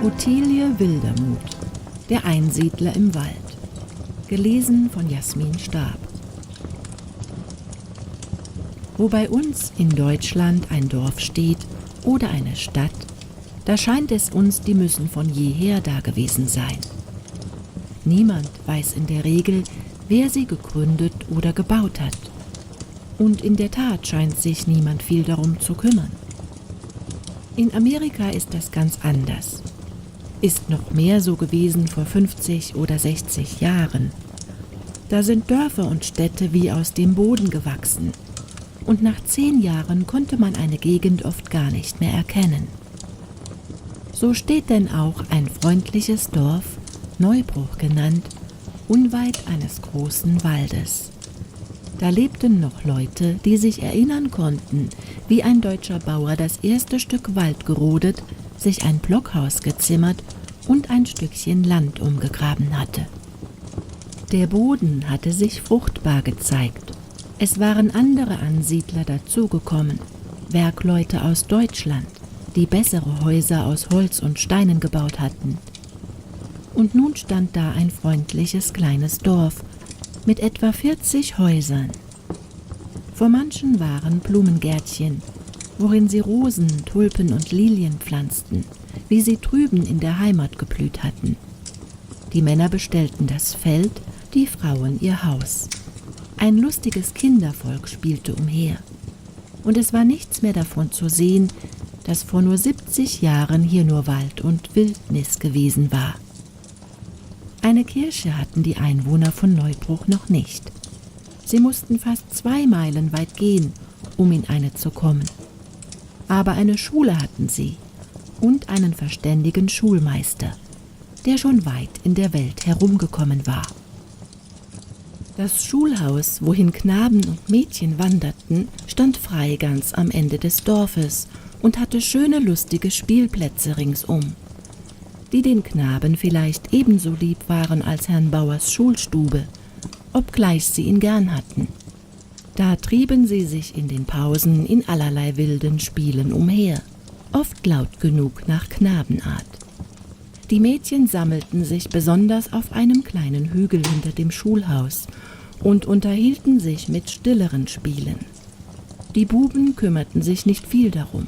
Ottilie Wildermuth, der Einsiedler im Wald. Gelesen von Jasmin Stab. Wo bei uns in Deutschland ein Dorf steht oder eine Stadt, da scheint es uns, die müssen von jeher da gewesen sein. Niemand weiß in der Regel, wer sie gegründet oder gebaut hat. Und in der Tat scheint sich niemand viel darum zu kümmern. In Amerika ist das ganz anders. Ist noch mehr so gewesen vor 50 oder 60 Jahren. Da sind Dörfer und Städte wie aus dem Boden gewachsen. Und nach 10 Jahren konnte man eine Gegend oft gar nicht mehr erkennen. So steht denn auch ein freundliches Dorf, Neubruch genannt, unweit eines großen Waldes. Da lebten noch Leute, die sich erinnern konnten, wie ein deutscher Bauer das erste Stück Wald gerodet, sich ein Blockhaus gezimmert und ein Stückchen Land umgegraben hatte. Der Boden hatte sich fruchtbar gezeigt. Es waren andere Ansiedler dazugekommen, Werkleute aus Deutschland, die bessere Häuser aus Holz und Steinen gebaut hatten. Und nun stand da ein freundliches kleines Dorf mit etwa 40 Häusern. Vor manchen waren Blumengärtchen, worin sie Rosen, Tulpen und Lilien pflanzten, wie sie drüben in der Heimat geblüht hatten. Die Männer bestellten das Feld, die Frauen ihr Haus. Ein lustiges Kindervolk spielte umher. Und es war nichts mehr davon zu sehen, dass vor nur 70 Jahren hier nur Wald und Wildnis gewesen war. Eine Kirche hatten die Einwohner von Neubruch noch nicht. Sie mussten fast 2 Meilen weit gehen, um in eine zu kommen. Aber eine Schule hatten sie und einen verständigen Schulmeister, der schon weit in der Welt herumgekommen war. Das Schulhaus, wohin Knaben und Mädchen wanderten, stand frei ganz am Ende des Dorfes und hatte schöne lustige Spielplätze ringsum, die den Knaben vielleicht ebenso lieb waren als Herrn Bauers Schulstube, obgleich sie ihn gern hatten. Da trieben sie sich in den Pausen in allerlei wilden Spielen umher, oft laut genug nach Knabenart. Die Mädchen sammelten sich besonders auf einem kleinen Hügel hinter dem Schulhaus und unterhielten sich mit stilleren Spielen. Die Buben kümmerten sich nicht viel darum.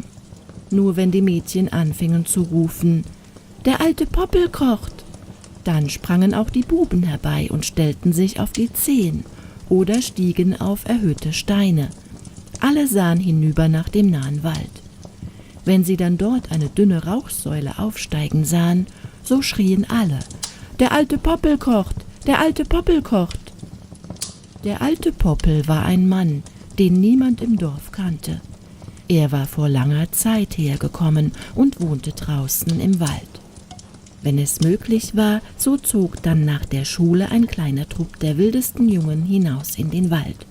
Nur wenn die Mädchen anfingen zu rufen, »Der alte Poppel kocht!« dann sprangen auch die Buben herbei und stellten sich auf die Zehen oder stiegen auf erhöhte Steine. Alle sahen hinüber nach dem nahen Wald. Wenn sie dann dort eine dünne Rauchsäule aufsteigen sahen, so schrien alle, »Der alte Poppel kocht! Der alte Poppel kocht!« Der alte Poppel war ein Mann, den niemand im Dorf kannte. Er war vor langer Zeit hergekommen und wohnte draußen im Wald. Wenn es möglich war, so zog dann nach der Schule ein kleiner Trupp der wildesten Jungen hinaus in den Wald.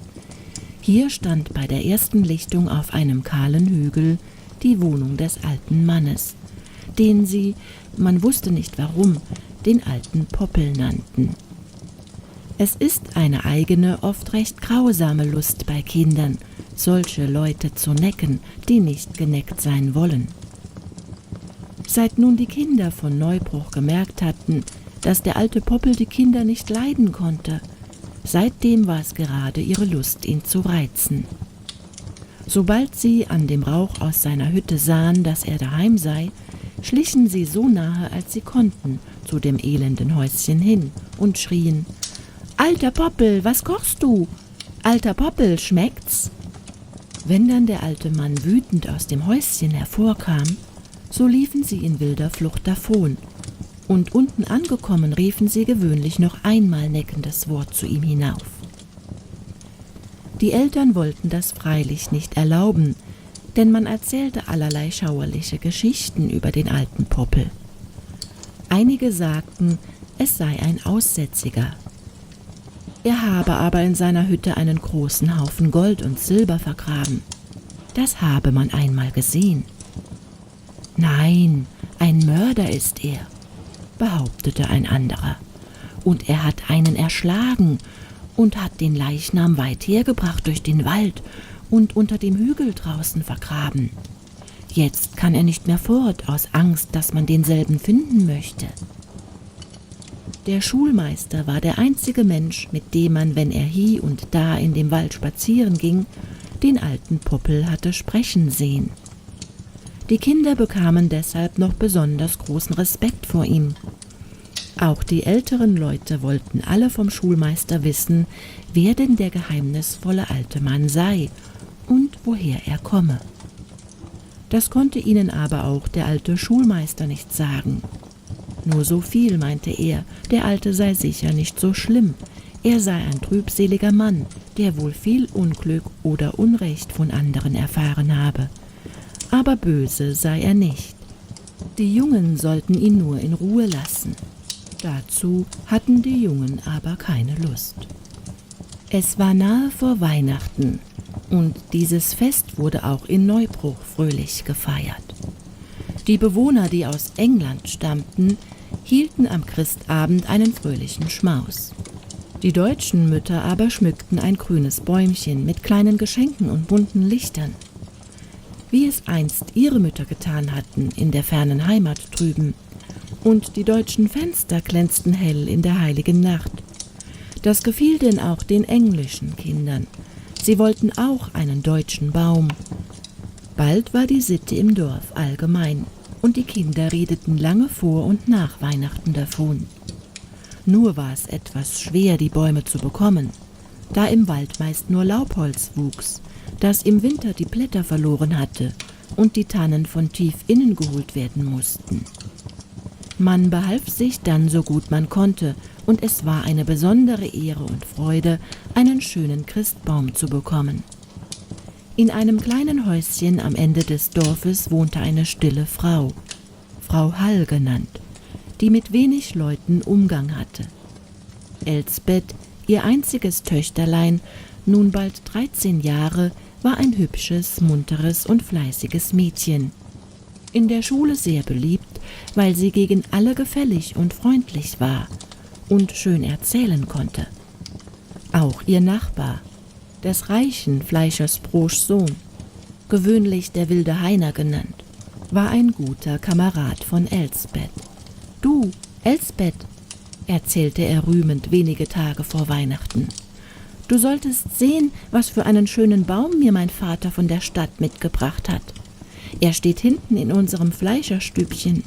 Hier stand bei der ersten Lichtung auf einem kahlen Hügel die Wohnung des alten Mannes, den sie, man wusste nicht warum, den alten Poppel nannten. Es ist eine eigene, oft recht grausame Lust bei Kindern, solche Leute zu necken, die nicht geneckt sein wollen. Seit nun die Kinder von Neubruch gemerkt hatten, dass der alte Poppel die Kinder nicht leiden konnte, seitdem war es gerade ihre Lust, ihn zu reizen. Sobald sie an dem Rauch aus seiner Hütte sahen, dass er daheim sei, schlichen sie so nahe, als sie konnten, zu dem elenden Häuschen hin und schrien, »Alter Poppel, was kochst du? Alter Poppel, schmeckt's?« Wenn dann der alte Mann wütend aus dem Häuschen hervorkam, so liefen sie in wilder Flucht davon, und unten angekommen riefen sie gewöhnlich noch einmal neckendes Wort zu ihm hinauf. Die Eltern wollten das freilich nicht erlauben, denn man erzählte allerlei schauerliche Geschichten über den alten Poppel. Einige sagten, es sei ein Aussätziger. Er habe aber in seiner Hütte einen großen Haufen Gold und Silber vergraben. Das habe man einmal gesehen. »Nein, ein Mörder ist er«, behauptete ein anderer, »und er hat einen erschlagen und hat den Leichnam weit hergebracht durch den Wald und unter dem Hügel draußen vergraben. Jetzt kann er nicht mehr fort, aus Angst, dass man denselben finden möchte. Der Schulmeister war der einzige Mensch, mit dem man, wenn er hie und da in dem Wald spazieren ging, den alten Poppel hatte sprechen sehen. Die Kinder bekamen deshalb noch besonders großen Respekt vor ihm. Auch die älteren Leute wollten alle vom Schulmeister wissen, wer denn der geheimnisvolle alte Mann sei und woher er komme. Das konnte ihnen aber auch der alte Schulmeister nicht sagen. Nur so viel meinte er, der Alte sei sicher nicht so schlimm. Er sei ein trübseliger Mann, der wohl viel Unglück oder Unrecht von anderen erfahren habe. Aber böse sei er nicht. Die Jungen sollten ihn nur in Ruhe lassen. Dazu hatten die Jungen aber keine Lust. Es war nahe vor Weihnachten und dieses Fest wurde auch in Neubruch fröhlich gefeiert. Die Bewohner, die aus England stammten, hielten am Christabend einen fröhlichen Schmaus. Die deutschen Mütter aber schmückten ein grünes Bäumchen mit kleinen Geschenken und bunten Lichtern, wie es einst ihre Mütter getan hatten in der fernen Heimat drüben. Und die deutschen Fenster glänzten hell in der heiligen Nacht. Das gefiel denn auch den englischen Kindern. Sie wollten auch einen deutschen Baum. Bald war die Sitte im Dorf allgemein, und die Kinder redeten lange vor und nach Weihnachten davon. Nur war es etwas schwer, die Bäume zu bekommen, da im Wald meist nur Laubholz wuchs, das im Winter die Blätter verloren hatte und die Tannen von tief innen geholt werden mussten. Man behalf sich dann so gut man konnte, und es war eine besondere Ehre und Freude, einen schönen Christbaum zu bekommen. In einem kleinen Häuschen am Ende des Dorfes wohnte eine stille Frau, Frau Hall genannt, die mit wenig Leuten Umgang hatte. Elsbeth, ihr einziges Töchterlein, nun bald 13 Jahre, war ein hübsches, munteres und fleißiges Mädchen. In der Schule sehr beliebt, weil sie gegen alle gefällig und freundlich war und schön erzählen konnte. Auch ihr Nachbar, des reichen Fleischers Broschs Sohn, gewöhnlich der wilde Heiner genannt, war ein guter Kamerad von Elsbeth. »Du, Elsbeth«, erzählte er rühmend wenige Tage vor Weihnachten, »du solltest sehen, was für einen schönen Baum mir mein Vater von der Stadt mitgebracht hat. Er steht hinten in unserem Fleischerstübchen.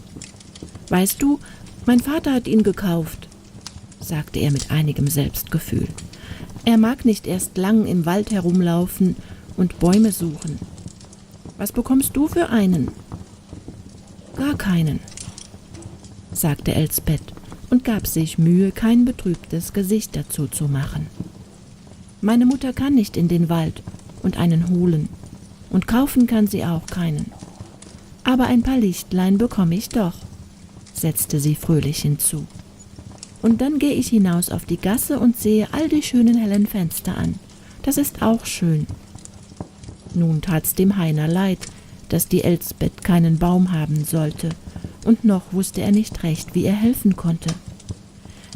Weißt du, mein Vater hat ihn gekauft«, sagte er mit einigem Selbstgefühl. »Er mag nicht erst lang im Wald herumlaufen und Bäume suchen. Was bekommst du für einen?« »Gar keinen«, sagte Elsbeth und gab sich Mühe, kein betrübtes Gesicht dazu zu machen. »Meine Mutter kann nicht in den Wald und einen holen, und kaufen kann sie auch keinen. Aber ein paar Lichtlein bekomme ich doch«, setzte sie fröhlich hinzu. »Und dann gehe ich hinaus auf die Gasse und sehe all die schönen hellen Fenster an. Das ist auch schön.« Nun tat's dem Heiner leid, dass die Elsbeth keinen Baum haben sollte, und noch wusste er nicht recht, wie er helfen konnte.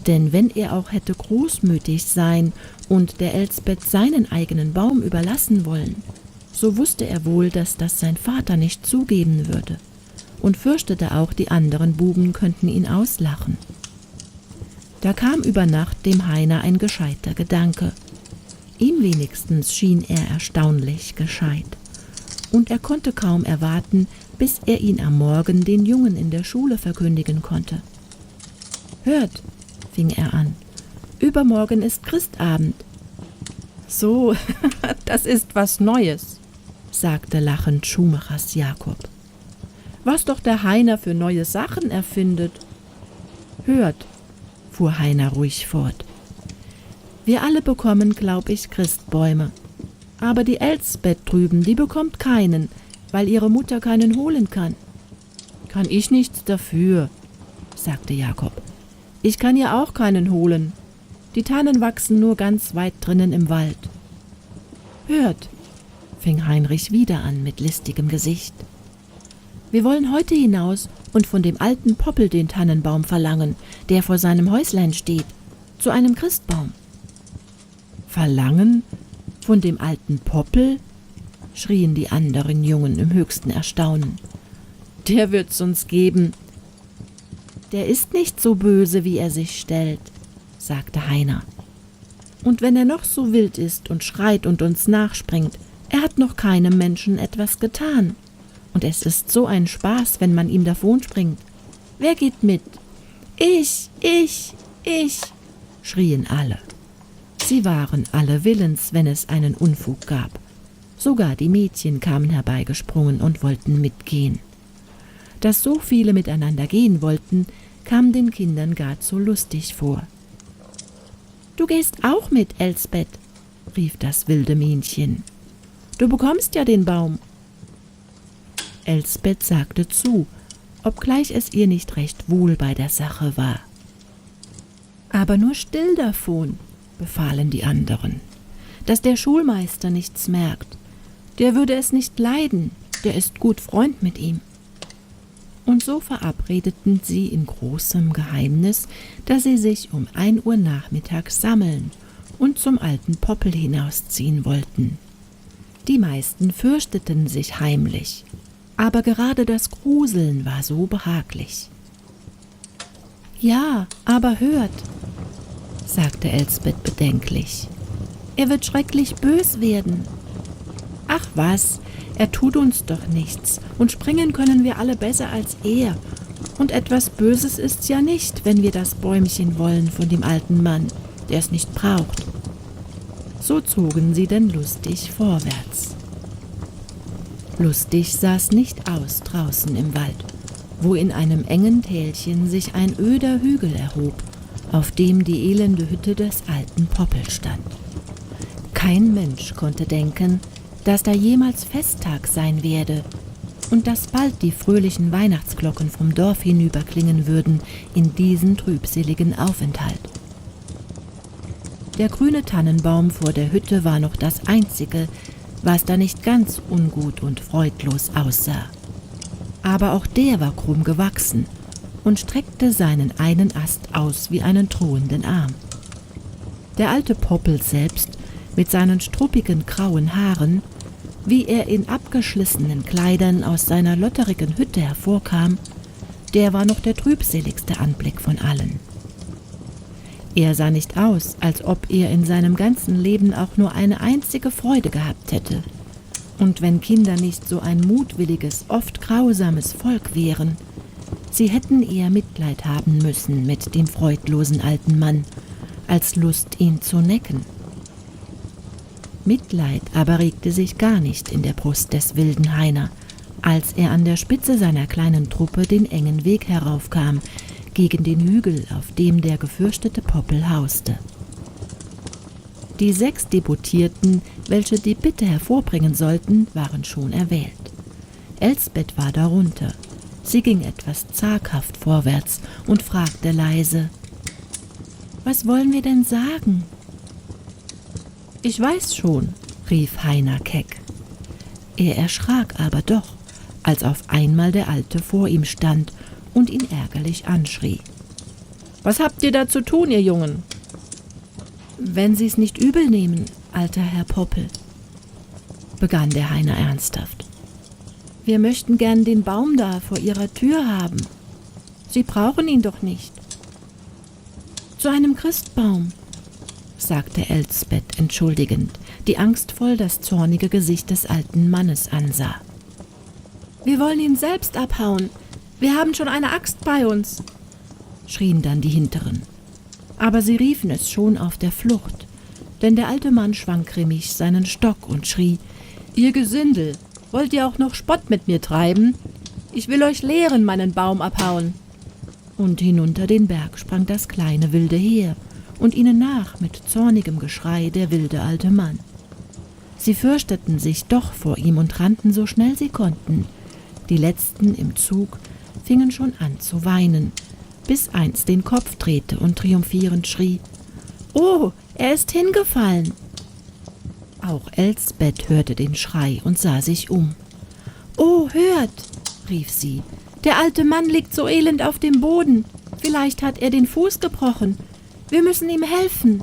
Denn wenn er auch hätte großmütig sein und der Elsbeth seinen eigenen Baum überlassen wollen, so wusste er wohl, dass das sein Vater nicht zugeben würde, und fürchtete auch, die anderen Buben könnten ihn auslachen. Da kam über Nacht dem Heiner ein gescheiter Gedanke. Ihm wenigstens schien er erstaunlich gescheit, und er konnte kaum erwarten, bis er ihn am Morgen den Jungen in der Schule verkündigen konnte. »Hört«, fing er an, »übermorgen ist Christabend.« »So, das ist was Neues«, sagte lachend Schuhmachers Jakob. »Was doch der Heiner für neue Sachen erfindet.« »Hört«, fuhr Heiner ruhig fort, »wir alle bekommen, glaub ich, Christbäume. Aber die Elsbeth drüben, die bekommt keinen, weil ihre Mutter keinen holen kann.« »Kann ich nichts dafür«, sagte Jakob. »Ich kann ihr auch keinen holen. Die Tannen wachsen nur ganz weit drinnen im Wald.« »Hört«, fing Heinrich wieder an mit listigem Gesicht, »wir wollen heute hinaus und von dem alten Poppel den Tannenbaum verlangen, der vor seinem Häuslein steht, zu einem Christbaum.« »Verlangen? Von dem alten Poppel?« schrien die anderen Jungen im höchsten Erstaunen. »Der wird's uns geben.« »Der ist nicht so böse, wie er sich stellt«, sagte Heiner. »Und wenn er noch so wild ist und schreit und uns nachspringt, er hat noch keinem Menschen etwas getan. Und es ist so ein Spaß, wenn man ihm davonspringt. Wer geht mit?« »Ich, schrien alle. Sie waren alle willens, wenn es einen Unfug gab. Sogar die Mädchen kamen herbeigesprungen und wollten mitgehen. Dass so viele miteinander gehen wollten, kam den Kindern gar zu lustig vor. »Du gehst auch mit, Elsbeth«, rief das wilde Mähnchen. »Du bekommst ja den Baum.« Elsbeth sagte zu, obgleich es ihr nicht recht wohl bei der Sache war. »Aber nur still davon«, befahlen die anderen, »dass der Schulmeister nichts merkt. Der würde es nicht leiden, der ist gut Freund mit ihm.« Und so verabredeten sie in großem Geheimnis, dass sie sich um 1 Uhr nachmittags sammeln und zum alten Poppel hinausziehen wollten. Die meisten fürchteten sich heimlich, aber gerade das Gruseln war so behaglich. »Ja, aber hört«, sagte Elsbeth bedenklich, »er wird schrecklich bös werden.« »Ach was, er tut uns doch nichts, und springen können wir alle besser als er. Und etwas Böses ist's ja nicht, wenn wir das Bäumchen wollen von dem alten Mann, der es nicht braucht.« So zogen sie denn lustig vorwärts. Lustig sah's nicht aus draußen im Wald, wo in einem engen Tälchen sich ein öder Hügel erhob, auf dem die elende Hütte des alten Poppel stand. Kein Mensch konnte denken, dass da jemals Festtag sein werde und dass bald die fröhlichen Weihnachtsglocken vom Dorf hinüberklingen würden in diesen trübseligen Aufenthalt. Der grüne Tannenbaum vor der Hütte war noch das Einzige, was da nicht ganz ungut und freudlos aussah. Aber auch der war krumm gewachsen und streckte seinen einen Ast aus wie einen drohenden Arm. Der alte Poppel selbst, mit seinen struppigen grauen Haaren, wie er in abgeschlissenen Kleidern aus seiner lotterigen Hütte hervorkam, der war noch der trübseligste Anblick von allen. Er sah nicht aus, als ob er in seinem ganzen Leben auch nur eine einzige Freude gehabt hätte. Und wenn Kinder nicht so ein mutwilliges, oft grausames Volk wären, sie hätten eher Mitleid haben müssen mit dem freudlosen alten Mann, als Lust, ihn zu necken. Mitleid aber regte sich gar nicht in der Brust des wilden Heiner, als er an der Spitze seiner kleinen Truppe den engen Weg heraufkam, gegen den Hügel, auf dem der gefürchtete Poppel hauste. Die 6 Deputierten, welche die Bitte hervorbringen sollten, waren schon erwählt. Elsbeth war darunter. Sie ging etwas zaghaft vorwärts und fragte leise: »Was wollen wir denn sagen?« »Ich weiß schon«, rief Heiner keck. Er erschrak aber doch, als auf einmal der Alte vor ihm stand und ihn ärgerlich anschrie. »Was habt ihr da zu tun, ihr Jungen?« »Wenn Sie's nicht übel nehmen, alter Herr Poppel«, begann der Heiner ernsthaft. »Wir möchten gern den Baum da vor Ihrer Tür haben. Sie brauchen ihn doch nicht.« »Zu einem Christbaum«, sagte Elsbeth entschuldigend, die angstvoll das zornige Gesicht des alten Mannes ansah. »Wir wollen ihn selbst abhauen. Wir haben schon eine Axt bei uns«, schrien dann die Hinteren. Aber sie riefen es schon auf der Flucht, denn der alte Mann schwang grimmig seinen Stock und schrie: »Ihr Gesindel, wollt ihr auch noch Spott mit mir treiben? Ich will euch lehren, meinen Baum abhauen.« Und hinunter den Berg sprang das kleine wilde Heer, und ihnen nach mit zornigem Geschrei der wilde alte Mann. Sie fürchteten sich doch vor ihm und rannten so schnell sie konnten. Die Letzten im Zug fingen schon an zu weinen, bis eins den Kopf drehte und triumphierend schrie: »Oh, er ist hingefallen!« Auch Elsbeth hörte den Schrei und sah sich um. »Oh, hört«, rief sie, »der alte Mann liegt so elend auf dem Boden. Vielleicht hat er den Fuß gebrochen. Wir müssen ihm helfen.«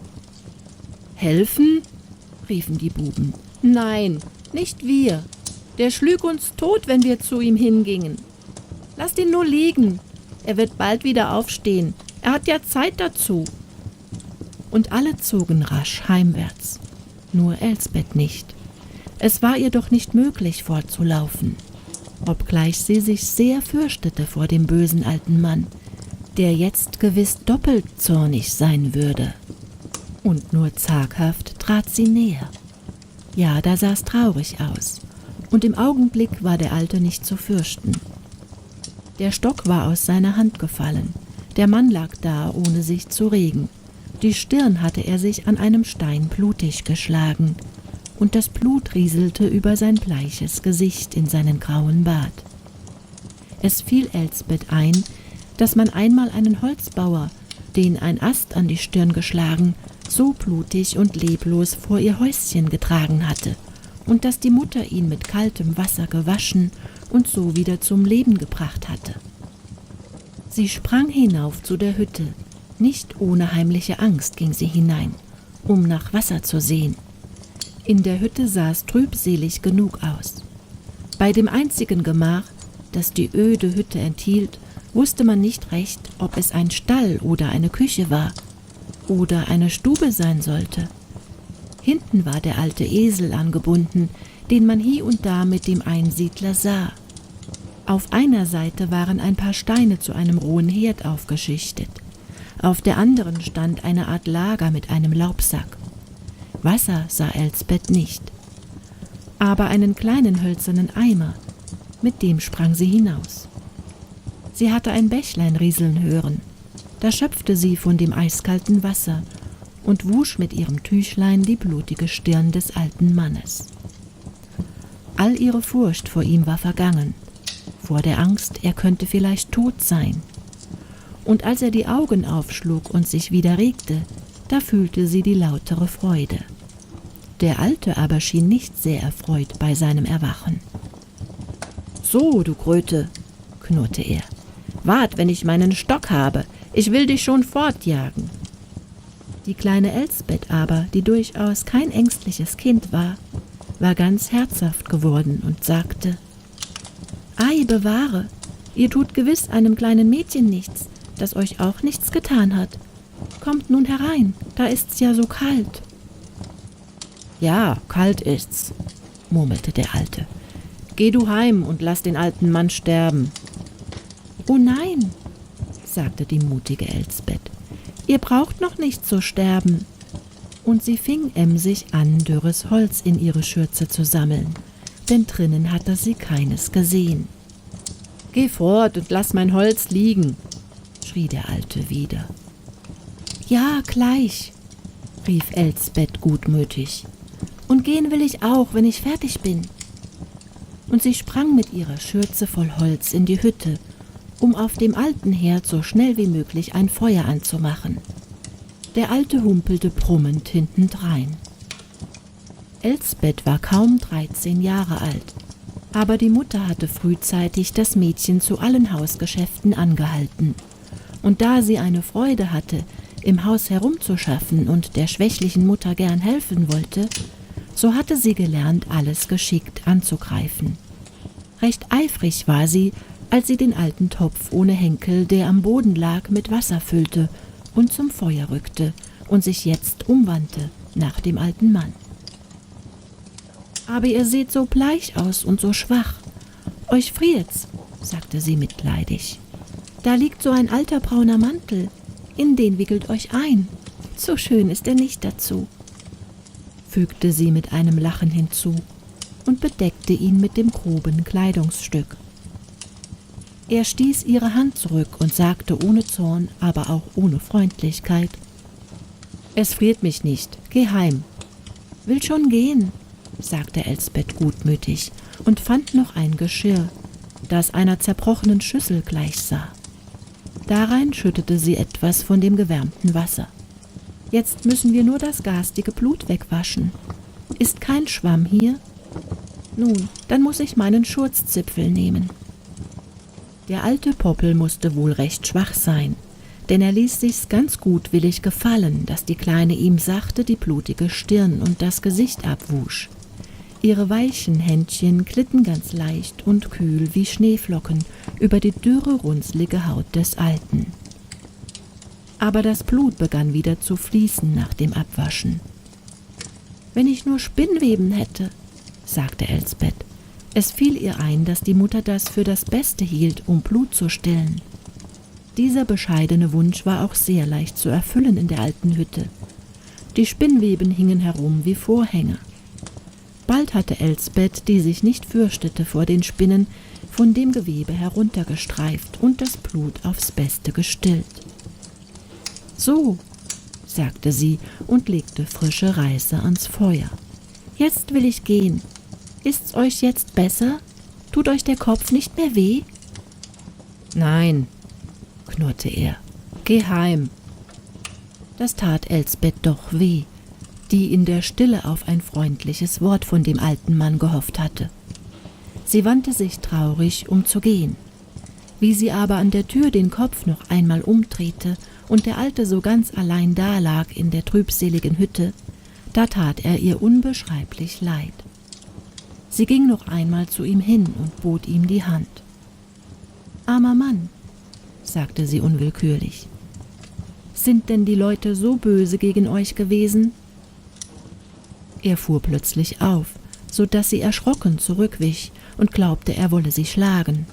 »Helfen?«, riefen die Buben. »Nein, Nicht wir. Der schlug uns tot, wenn wir zu ihm hingingen. Lasst ihn nur liegen. Er wird bald wieder aufstehen. Er hat ja Zeit dazu. Und alle zogen rasch heimwärts. Nur Elsbeth nicht. Es war ihr doch nicht möglich, fortzulaufen, obgleich sie sich sehr fürchtete vor dem bösen alten Mann, der jetzt gewiss doppelt zornig sein würde. Und nur zaghaft trat sie näher. Ja, da sah es traurig aus, und im Augenblick war der Alte nicht zu fürchten. Der Stock war aus seiner Hand gefallen, der Mann lag da, ohne sich zu regen. Die Stirn hatte er sich an einem Stein blutig geschlagen, und das Blut rieselte über sein bleiches Gesicht in seinen grauen Bart. Es fiel Elsbeth ein, dass man einmal einen Holzbauer, den ein Ast an die Stirn geschlagen, so blutig und leblos vor ihr Häuschen getragen hatte, und dass die Mutter ihn mit kaltem Wasser gewaschen und so wieder zum Leben gebracht hatte. Sie sprang hinauf zu der Hütte. Nicht ohne heimliche Angst ging sie hinein, um nach Wasser zu sehen. In der Hütte sah es trübselig genug aus. Bei dem einzigen Gemach, das die öde Hütte enthielt, wusste man nicht recht, ob es ein Stall oder eine Küche war oder eine Stube sein sollte. Hinten war der alte Esel angebunden, den man hie und da mit dem Einsiedler sah. Auf einer Seite waren ein paar Steine zu einem rohen Herd aufgeschichtet. Auf der anderen stand eine Art Lager mit einem Laubsack. Wasser sah Elsbeth nicht, aber einen kleinen hölzernen Eimer, mit dem sprang sie hinaus. Sie hatte ein Bächlein rieseln hören, da schöpfte sie von dem eiskalten Wasser und wusch mit ihrem Tüchlein die blutige Stirn des alten Mannes. All ihre Furcht vor ihm war vergangen, vor der Angst, er könnte vielleicht tot sein. Und als er die Augen aufschlug und sich wieder regte, da fühlte sie die lautere Freude. Der Alte aber schien nicht sehr erfreut bei seinem Erwachen. »So, du Kröte«, knurrte er, »wart, wenn ich meinen Stock habe, ich will dich schon fortjagen.« Die kleine Elsbeth aber, die durchaus kein ängstliches Kind war ganz herzhaft geworden und sagte, »Ei, bewahre, ihr tut gewiss einem kleinen Mädchen nichts, das euch auch nichts getan hat. Kommt nun herein, da ist's ja so kalt.« »Ja, kalt ist's«, murmelte der Alte. »Geh du heim und lass den alten Mann sterben.« »Oh nein«, sagte die mutige Elsbeth, »ihr braucht noch nicht zu sterben.« Und sie fing emsig an, dürres Holz in ihre Schürze zu sammeln, denn drinnen hatte sie keines gesehen. »Geh fort und lass mein Holz liegen«, schrie der Alte wieder. »Ja, gleich«, rief Elsbeth gutmütig, »und gehen will ich auch, wenn ich fertig bin.« Und sie sprang mit ihrer Schürze voll Holz in die Hütte, um auf dem alten Herd so schnell wie möglich ein Feuer anzumachen. Der Alte humpelte brummend hintendrein. Elsbeth war kaum 13 Jahre alt, aber die Mutter hatte frühzeitig das Mädchen zu allen Hausgeschäften angehalten. Und da sie eine Freude hatte, im Haus herumzuschaffen und der schwächlichen Mutter gern helfen wollte, so hatte sie gelernt, alles geschickt anzugreifen. Recht eifrig war sie, als sie den alten Topf ohne Henkel, der am Boden lag, mit Wasser füllte und zum Feuer rückte und sich jetzt umwandte nach dem alten Mann. »Aber ihr seht so bleich aus und so schwach. Euch friert's«, sagte sie mitleidig. »Da liegt so ein alter brauner Mantel, in den wickelt euch ein. So schön ist er nicht dazu«, fügte sie mit einem Lachen hinzu und bedeckte ihn mit dem groben Kleidungsstück. Er stieß ihre Hand zurück und sagte ohne Zorn, aber auch ohne Freundlichkeit, »Es friert mich nicht, geh heim.« »Will schon gehen«, sagte Elsbeth gutmütig und fand noch ein Geschirr, das einer zerbrochenen Schüssel gleichsah. Darein schüttete sie etwas von dem gewärmten Wasser. »Jetzt müssen wir nur das garstige Blut wegwaschen. Ist kein Schwamm hier? Nun, dann muss ich meinen Schurzzipfel nehmen.« Der alte Poppel musste wohl recht schwach sein, denn er ließ sich's ganz gutwillig gefallen, dass die Kleine ihm sachte die blutige Stirn und das Gesicht abwusch. Ihre weichen Händchen glitten ganz leicht und kühl wie Schneeflocken über die dürre, runzlige Haut des Alten. Aber das Blut begann wieder zu fließen nach dem Abwaschen. »Wenn ich nur Spinnweben hätte«, sagte Elsbeth. Es fiel ihr ein, dass die Mutter das für das Beste hielt, um Blut zu stillen. Dieser bescheidene Wunsch war auch sehr leicht zu erfüllen in der alten Hütte. Die Spinnweben hingen herum wie Vorhänge. Bald hatte Elsbeth, die sich nicht fürchtete vor den Spinnen, von dem Gewebe heruntergestreift und das Blut aufs Beste gestillt. »So«, sagte sie und legte frische Reife ans Feuer. »Jetzt will ich gehen. Ist's euch jetzt besser? Tut euch der Kopf nicht mehr weh?« »Nein«, knurrte er, »geh heim.« Das tat Elsbeth doch weh, die in der Stille auf ein freundliches Wort von dem alten Mann gehofft hatte. Sie wandte sich traurig, um zu gehen. Wie sie aber an der Tür den Kopf noch einmal umdrehte und der Alte so ganz allein dalag in der trübseligen Hütte, da tat er ihr unbeschreiblich leid. Sie ging noch einmal zu ihm hin und bot ihm die Hand. »Armer Mann«, sagte sie unwillkürlich, »sind denn die Leute so böse gegen euch gewesen?« Er fuhr plötzlich auf, so dass sie erschrocken zurückwich und glaubte, er wolle sie schlagen.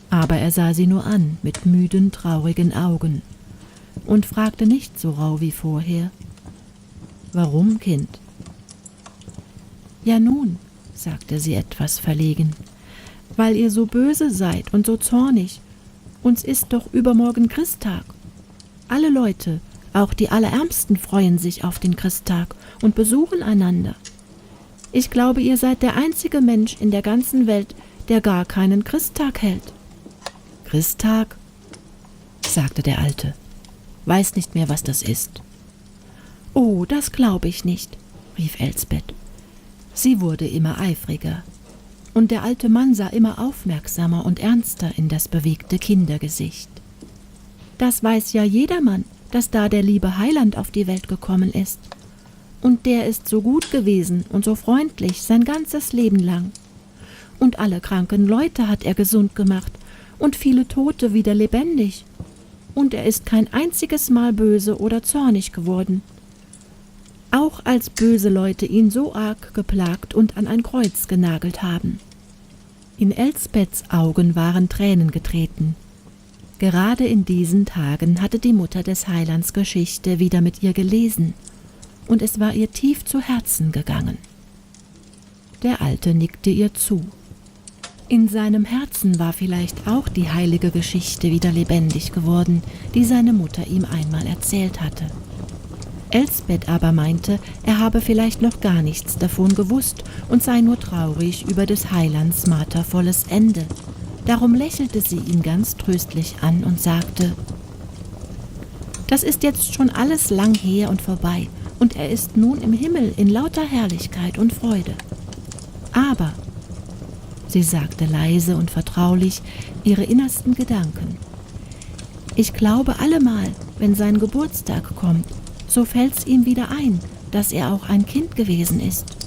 Aber er sah sie nur an mit müden, traurigen Augen und fragte nicht so rauh wie vorher. »Warum, Kind?« »Ja nun«, sagte sie etwas verlegen, »weil ihr so böse seid und so zornig. Uns ist doch übermorgen Christtag. Alle Leute, auch die Allerärmsten, freuen sich auf den Christtag und besuchen einander. Ich glaube, ihr seid der einzige Mensch in der ganzen Welt, der gar keinen Christtag hält.« »Christtag?«, sagte der Alte, »weiß nicht mehr, was das ist.« »Oh, das glaube ich nicht«, rief Elsbeth. Sie wurde immer eifriger, und der alte Mann sah immer aufmerksamer und ernster in das bewegte Kindergesicht. »Das weiß ja jedermann, dass da der liebe Heiland auf die Welt gekommen ist. Und der ist so gut gewesen und so freundlich sein ganzes Leben lang. Und alle kranken Leute hat er gesund gemacht und viele Tote wieder lebendig. Und er ist kein einziges Mal böse oder zornig geworden. Auch als böse Leute ihn so arg geplagt und an ein Kreuz genagelt haben.« In Elsbeths Augen waren Tränen getreten. Gerade in diesen Tagen hatte die Mutter des Heilands Geschichte wieder mit ihr gelesen, und es war ihr tief zu Herzen gegangen. Der Alte nickte ihr zu. In seinem Herzen war vielleicht auch die heilige Geschichte wieder lebendig geworden, die seine Mutter ihm einmal erzählt hatte. Elsbeth aber meinte, er habe vielleicht noch gar nichts davon gewusst und sei nur traurig über des Heilands martervolles Ende. Darum lächelte sie ihn ganz tröstlich an und sagte: »Das ist jetzt schon alles lang her und vorbei, und er ist nun im Himmel in lauter Herrlichkeit und Freude. Aber«, sie sagte leise und vertraulich ihre innersten Gedanken, »ich glaube allemal, wenn sein Geburtstag kommt, so fällt's ihm wieder ein, dass er auch ein Kind gewesen ist.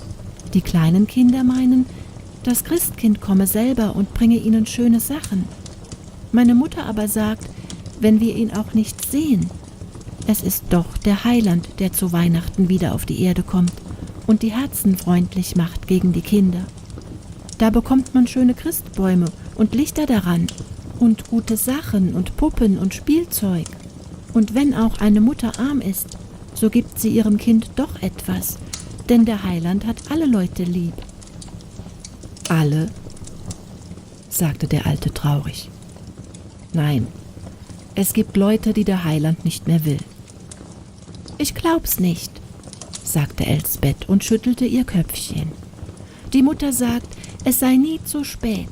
Die kleinen Kinder meinen, das Christkind komme selber und bringe ihnen schöne Sachen. Meine Mutter aber sagt, wenn wir ihn auch nicht sehen, es ist doch der Heiland, der zu Weihnachten wieder auf die Erde kommt und die Herzen freundlich macht gegen die Kinder. Da bekommt man schöne Christbäume und Lichter daran und gute Sachen und Puppen und Spielzeug. Und wenn auch eine Mutter arm ist, so gibt sie ihrem Kind doch etwas, denn der Heiland hat alle Leute lieb.« »Alle?«, sagte der Alte traurig. »Nein, es gibt Leute, die der Heiland nicht mehr will.« »Ich glaub's nicht«, sagte Elsbeth und schüttelte ihr Köpfchen. »Die Mutter sagt, es sei nie zu spät.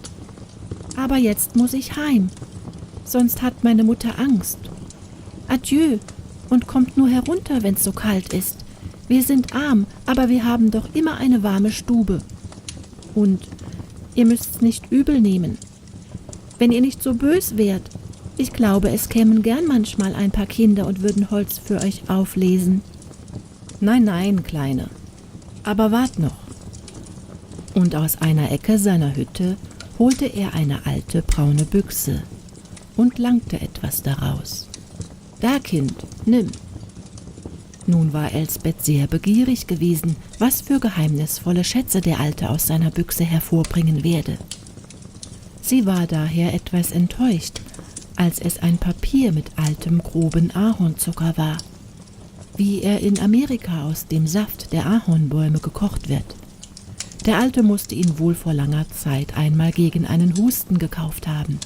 Aber jetzt muss ich heim, sonst hat meine Mutter Angst. Adieu, und kommt nur herunter, wenn's so kalt ist. Wir sind arm, aber wir haben doch immer eine warme Stube. Und ihr müsst's nicht übel nehmen. Wenn ihr nicht so bös wärt, ich glaube, es kämen gern manchmal ein paar Kinder und würden Holz für euch auflesen.« »Nein, nein, Kleine, aber wart noch. Und aus einer Ecke seiner Hütte holte er eine alte braune Büchse und langte etwas daraus. »Da, Kind, nimm!« Nun war Elsbeth sehr begierig gewesen, was für geheimnisvolle Schätze der Alte aus seiner Büchse hervorbringen werde. Sie war daher etwas enttäuscht, als es ein Papier mit altem, groben Ahornzucker war, wie er in Amerika aus dem Saft der Ahornbäume gekocht wird. Der Alte musste ihn wohl vor langer Zeit einmal gegen einen Husten gekauft haben.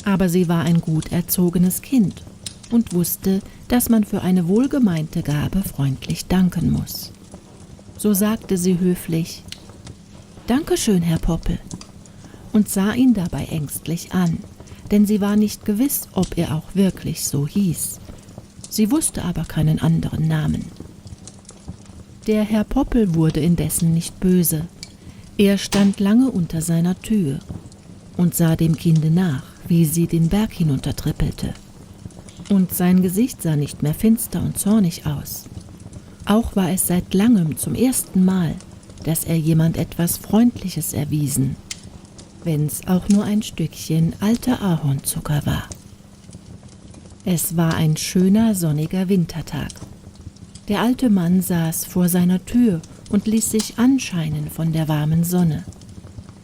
Aber sie war ein gut erzogenes Kind und wusste, dass man für eine wohlgemeinte Gabe freundlich danken muss. So sagte sie höflich: »Dankeschön, Herr Poppel«, und sah ihn dabei ängstlich an, denn sie war nicht gewiss, ob er auch wirklich so hieß. Sie wusste aber keinen anderen Namen. Der Herr Poppel wurde indessen nicht böse. Er stand lange unter seiner Tür und sah dem Kinde nach, wie sie den Berg hinuntertrippelte. Und sein Gesicht sah nicht mehr finster und zornig aus. Auch war es seit langem zum ersten Mal, dass er jemand etwas Freundliches erwiesen, wenn's auch nur ein Stückchen alter Ahornzucker war. Es war ein schöner, sonniger Wintertag. Der alte Mann saß vor seiner Tür und ließ sich anscheinen von der warmen Sonne.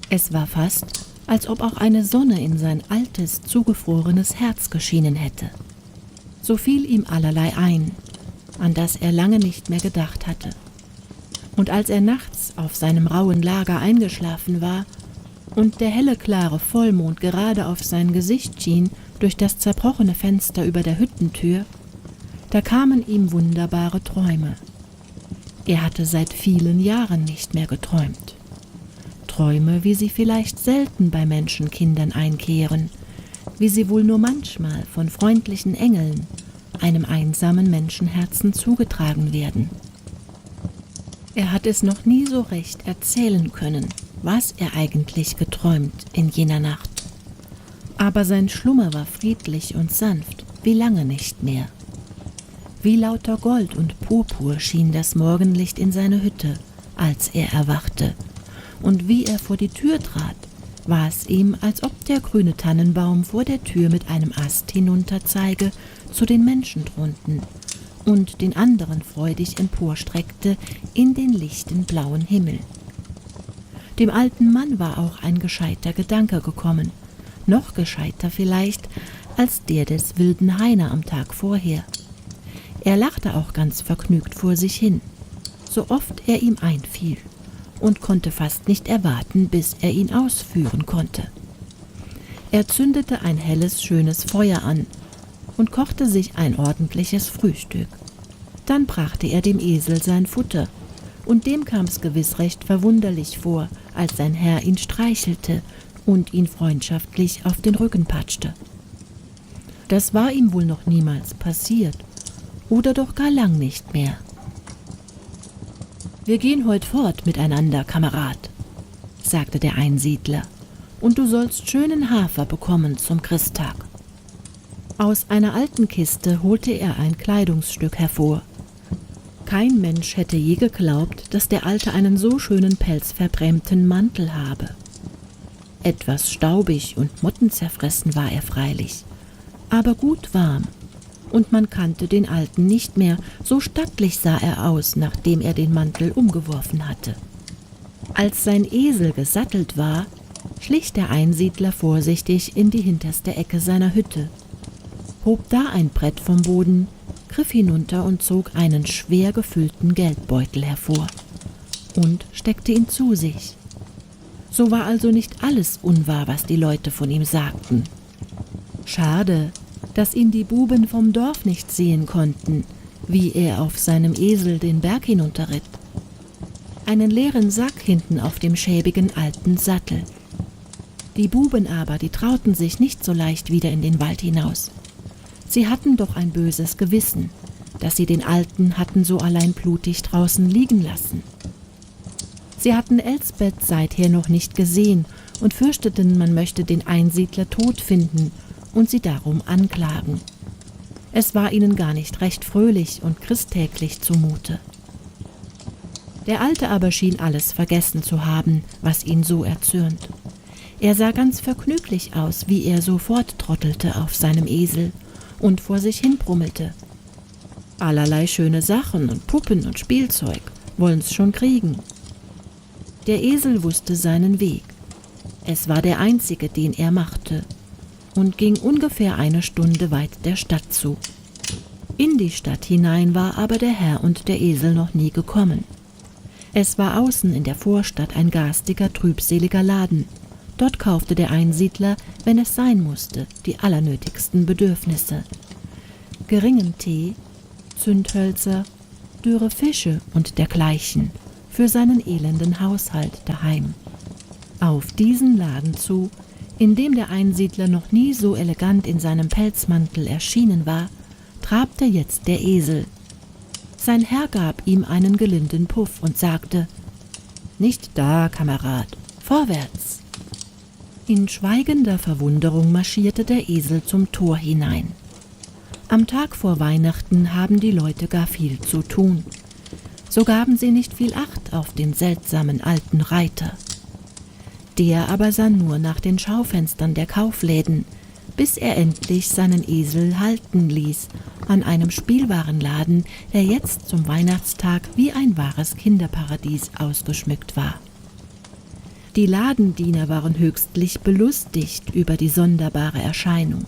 Es war fast, als ob auch eine Sonne in sein altes, zugefrorenes Herz geschienen hätte. So fiel ihm allerlei ein, an das er lange nicht mehr gedacht hatte. Und als er nachts auf seinem rauen Lager eingeschlafen war und der helle, klare Vollmond gerade auf sein Gesicht schien durch das zerbrochene Fenster über der Hüttentür, da kamen ihm wunderbare Träume. Er hatte seit vielen Jahren nicht mehr geträumt. Träume, wie sie vielleicht selten bei Menschenkindern einkehren, wie sie wohl nur manchmal von freundlichen Engeln einem einsamen Menschenherzen zugetragen werden. Er hat es noch nie so recht erzählen können, was er eigentlich geträumt in jener Nacht. Aber sein Schlummer war friedlich und sanft, wie lange nicht mehr. Wie lauter Gold und Purpur schien das Morgenlicht in seine Hütte, als er erwachte, und wie er vor die Tür trat, war es ihm, als ob der grüne Tannenbaum vor der Tür mit einem Ast hinunterzeige zu den Menschen drunten und den anderen freudig emporstreckte in den lichten blauen Himmel. Dem alten Mann war auch ein gescheiter Gedanke gekommen, noch gescheiter vielleicht als der des wilden Heiner am Tag vorher. Er lachte auch ganz vergnügt vor sich hin, so oft er ihm einfiel, und konnte fast nicht erwarten, bis er ihn ausführen konnte. Er zündete ein helles, schönes Feuer an und kochte sich ein ordentliches Frühstück. Dann brachte er dem Esel sein Futter, und dem kam's gewiss recht verwunderlich vor, als sein Herr ihn streichelte und ihn freundschaftlich auf den Rücken patschte. Das war ihm wohl noch niemals passiert, oder doch gar lang nicht mehr. »Wir gehen heut fort miteinander, Kamerad«, sagte der Einsiedler, »und du sollst schönen Hafer bekommen zum Christtag.« Aus einer alten Kiste holte er ein Kleidungsstück hervor. Kein Mensch hätte je geglaubt, dass der Alte einen so schönen pelzverbrämten Mantel habe. Etwas staubig und mottenzerfressen war er freilich, aber gut warm, und man kannte den Alten nicht mehr, so stattlich sah er aus, nachdem er den Mantel umgeworfen hatte. Als sein Esel gesattelt war, schlich der Einsiedler vorsichtig in die hinterste Ecke seiner Hütte, hob da ein Brett vom Boden, griff hinunter und zog einen schwer gefüllten Geldbeutel hervor und steckte ihn zu sich. So war also nicht alles unwahr, was die Leute von ihm sagten. Schade, dass ihn die Buben vom Dorf nicht sehen konnten, wie er auf seinem Esel den Berg hinunterritt. Einen leeren Sack hinten auf dem schäbigen alten Sattel. Die Buben aber, die trauten sich nicht so leicht wieder in den Wald hinaus. Sie hatten doch ein böses Gewissen, dass sie den Alten hatten so allein blutig draußen liegen lassen. Sie hatten Elsbeth seither noch nicht gesehen und fürchteten, man möchte den Einsiedler tot finden und sie darum anklagen. Es war ihnen gar nicht recht fröhlich und christtäglich zumute. Der Alte aber schien alles vergessen zu haben, was ihn so erzürnt. Er sah ganz vergnüglich aus, wie er so forttrottelte auf seinem Esel und vor sich hin brummelte. Allerlei schöne Sachen und Puppen und Spielzeug wollen's schon kriegen. Der Esel wusste seinen Weg. Es war der einzige, den er machte, und ging ungefähr eine Stunde weit der Stadt zu. In die Stadt hinein war aber der Herr und der Esel noch nie gekommen. Es war außen in der Vorstadt ein garstiger, trübseliger Laden. Dort kaufte der Einsiedler, wenn es sein musste, die allernötigsten Bedürfnisse. Geringen Tee, Zündhölzer, dürre Fische und dergleichen für seinen elenden Haushalt daheim. Auf diesen Laden zu, in dem der Einsiedler noch nie so elegant in seinem Pelzmantel erschienen war, trabte jetzt der Esel. Sein Herr gab ihm einen gelinden Puff und sagte: »Nicht da, Kamerad, vorwärts!« In schweigender Verwunderung marschierte der Esel zum Tor hinein. Am Tag vor Weihnachten haben die Leute gar viel zu tun. So gaben sie nicht viel Acht auf den seltsamen alten Reiter. Der aber sah nur nach den Schaufenstern der Kaufläden, bis er endlich seinen Esel halten ließ an einem Spielwarenladen, der jetzt zum Weihnachtstag wie ein wahres Kinderparadies ausgeschmückt war. Die Ladendiener waren höchstlich belustigt über die sonderbare Erscheinung.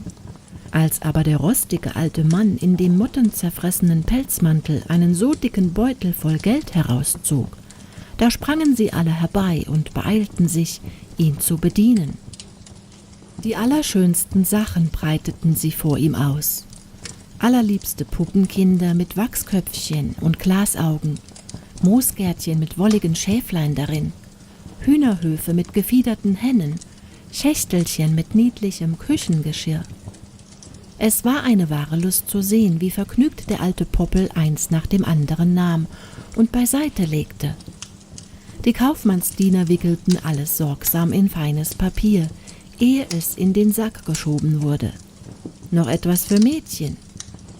Als aber der rostige alte Mann in dem mottenzerfressenen Pelzmantel einen so dicken Beutel voll Geld herauszog, da sprangen sie alle herbei und beeilten sich, ihn zu bedienen. Die allerschönsten Sachen breiteten sie vor ihm aus. Allerliebste Puppenkinder mit Wachsköpfchen und Glasaugen, Moosgärtchen mit wolligen Schäflein darin, Hühnerhöfe mit gefiederten Hennen, Schächtelchen mit niedlichem Küchengeschirr. Es war eine wahre Lust zu sehen, wie vergnügt der alte Poppel eins nach dem anderen nahm und beiseite legte. Die Kaufmannsdiener wickelten alles sorgsam in feines Papier, ehe es in den Sack geschoben wurde. Noch etwas für Mädchen,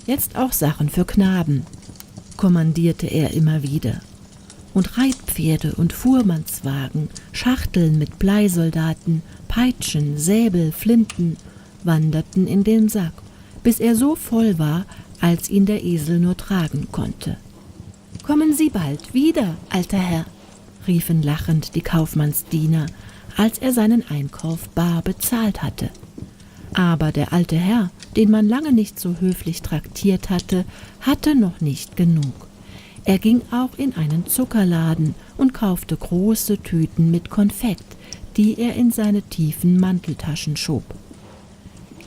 jetzt auch Sachen für Knaben, kommandierte er immer wieder. Und Reitpferde und Fuhrmannswagen, Schachteln mit Bleisoldaten, Peitschen, Säbel, Flinten wanderten in den Sack, bis er so voll war, als ihn der Esel nur tragen konnte. »Kommen Sie bald wieder, alter Herr«, riefen lachend die Kaufmannsdiener, als er seinen Einkauf bar bezahlt hatte. Aber der alte Herr, den man lange nicht so höflich traktiert hatte, hatte noch nicht genug. Er ging auch in einen Zuckerladen und kaufte große Tüten mit Konfekt, die er in seine tiefen Manteltaschen schob.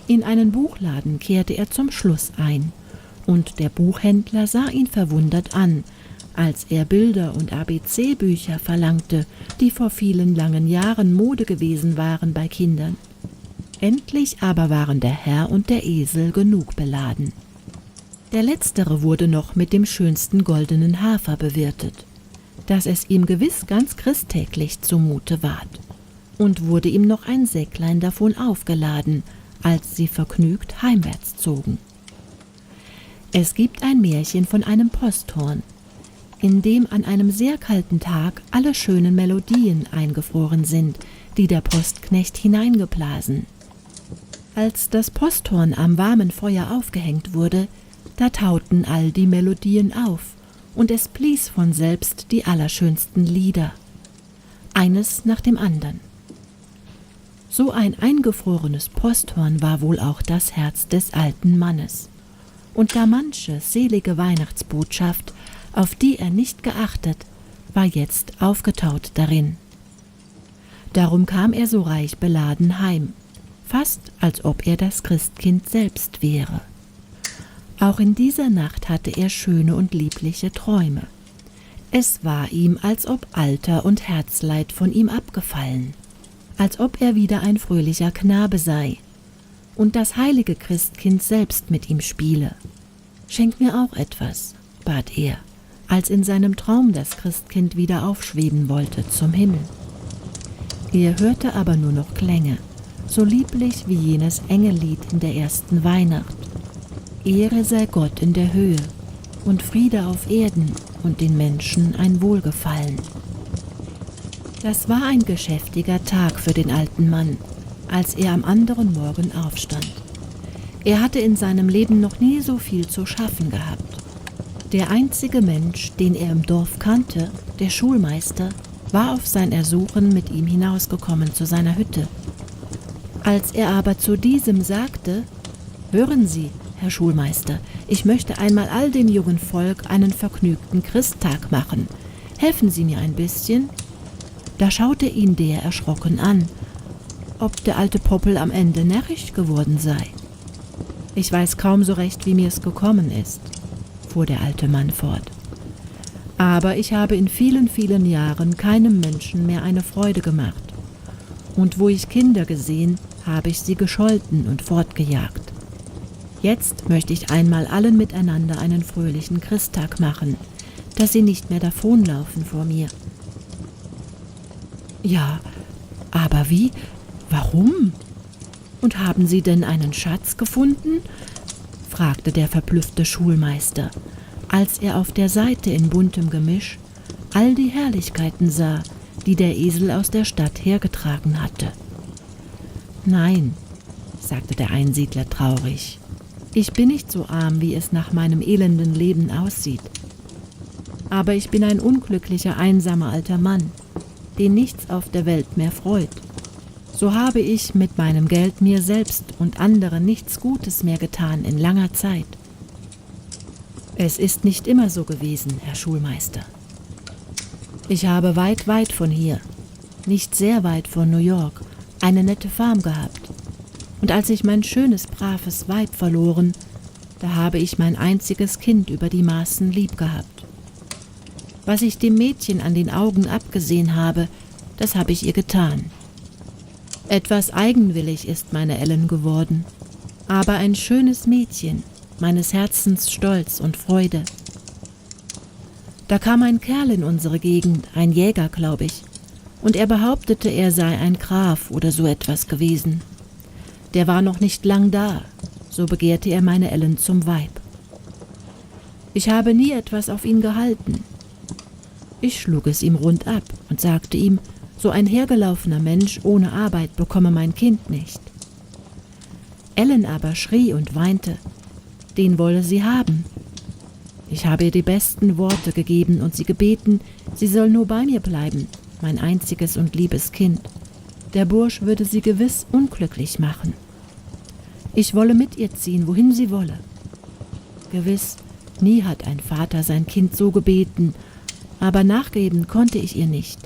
In einen Buchladen kehrte er zum Schluss ein, und der Buchhändler sah ihn verwundert an, als er Bilder und ABC-Bücher verlangte, die vor vielen langen Jahren Mode gewesen waren bei Kindern. Endlich aber waren der Herr und der Esel genug beladen. Der Letztere wurde noch mit dem schönsten goldenen Hafer bewirtet, dass es ihm gewiss ganz christtäglich zumute ward, und wurde ihm noch ein Säcklein davon aufgeladen, als sie vergnügt heimwärts zogen. Es gibt ein Märchen von einem Posthorn, in dem an einem sehr kalten Tag alle schönen Melodien eingefroren sind, die der Postknecht hineingeblasen. Als das Posthorn am warmen Feuer aufgehängt wurde, da tauten all die Melodien auf, und es blies von selbst die allerschönsten Lieder, eines nach dem andern. So ein eingefrorenes Posthorn war wohl auch das Herz des alten Mannes, und gar manche selige Weihnachtsbotschaft, auf die er nicht geachtet, war jetzt aufgetaut darin. Darum kam er so reich beladen heim, fast als ob er das Christkind selbst wäre. Auch in dieser Nacht hatte er schöne und liebliche Träume. Es war ihm, als ob Alter und Herzleid von ihm abgefallen, als ob er wieder ein fröhlicher Knabe sei und das heilige Christkind selbst mit ihm spiele. »Schenk mir auch etwas«, bat er, als in seinem Traum das Christkind wieder aufschweben wollte zum Himmel. Er hörte aber nur noch Klänge, so lieblich wie jenes Engellied in der ersten Weihnacht. Ehre sei Gott in der Höhe und Friede auf Erden und den Menschen ein Wohlgefallen. Das war ein geschäftiger Tag für den alten Mann, als er am anderen Morgen aufstand. Er hatte in seinem Leben noch nie so viel zu schaffen gehabt. Der einzige Mensch, den er im Dorf kannte, der Schulmeister, war auf sein Ersuchen mit ihm hinausgekommen zu seiner Hütte. Als er aber zu diesem sagte: »Hören Sie, Herr Schulmeister, ich möchte einmal all dem jungen Volk einen vergnügten Christtag machen. Helfen Sie mir ein bisschen?« Da schaute ihn der erschrocken an, ob der alte Poppel am Ende närrisch geworden sei. »Ich weiß kaum so recht, wie mir's gekommen ist«, fuhr der alte Mann fort. »Aber ich habe in vielen, vielen Jahren keinem Menschen mehr eine Freude gemacht. Und wo ich Kinder gesehen, habe ich sie gescholten und fortgejagt. Jetzt möchte ich einmal allen miteinander einen fröhlichen Christtag machen, dass sie nicht mehr davonlaufen vor mir.« »Ja, aber wie? Warum? Und haben Sie denn einen Schatz gefunden?« fragte der verblüffte Schulmeister, als er auf der Seite in buntem Gemisch all die Herrlichkeiten sah, die der Esel aus der Stadt hergetragen hatte. »Nein«, sagte der Einsiedler traurig, »ich bin nicht so arm, wie es nach meinem elenden Leben aussieht. Aber ich bin ein unglücklicher, einsamer alter Mann, den nichts auf der Welt mehr freut. So habe ich mit meinem Geld mir selbst und anderen nichts Gutes mehr getan in langer Zeit.« »Es ist nicht immer so gewesen, Herr Schulmeister. Ich habe weit, weit von hier, nicht sehr weit von New York, eine nette Farm gehabt. Und als ich mein schönes, braves Weib verloren, da habe ich mein einziges Kind über die Maßen lieb gehabt. Was ich dem Mädchen an den Augen abgesehen habe, das habe ich ihr getan. Etwas eigenwillig ist meine Ellen geworden, aber ein schönes Mädchen, meines Herzens Stolz und Freude. Da kam ein Kerl in unsere Gegend, ein Jäger, glaube ich, und er behauptete, er sei ein Graf oder so etwas gewesen. Der war noch nicht lang da, so begehrte er meine Ellen zum Weib. Ich habe nie etwas auf ihn gehalten. Ich schlug es ihm rund ab und sagte ihm, so ein hergelaufener Mensch ohne Arbeit bekomme mein Kind nicht. Ellen aber schrie und weinte, den wolle sie haben. Ich habe ihr die besten Worte gegeben und sie gebeten, sie soll nur bei mir bleiben, mein einziges und liebes Kind. Der Bursch würde sie gewiss unglücklich machen. Ich wolle mit ihr ziehen, wohin sie wolle. Gewiss, nie hat ein Vater sein Kind so gebeten, aber nachgeben konnte ich ihr nicht.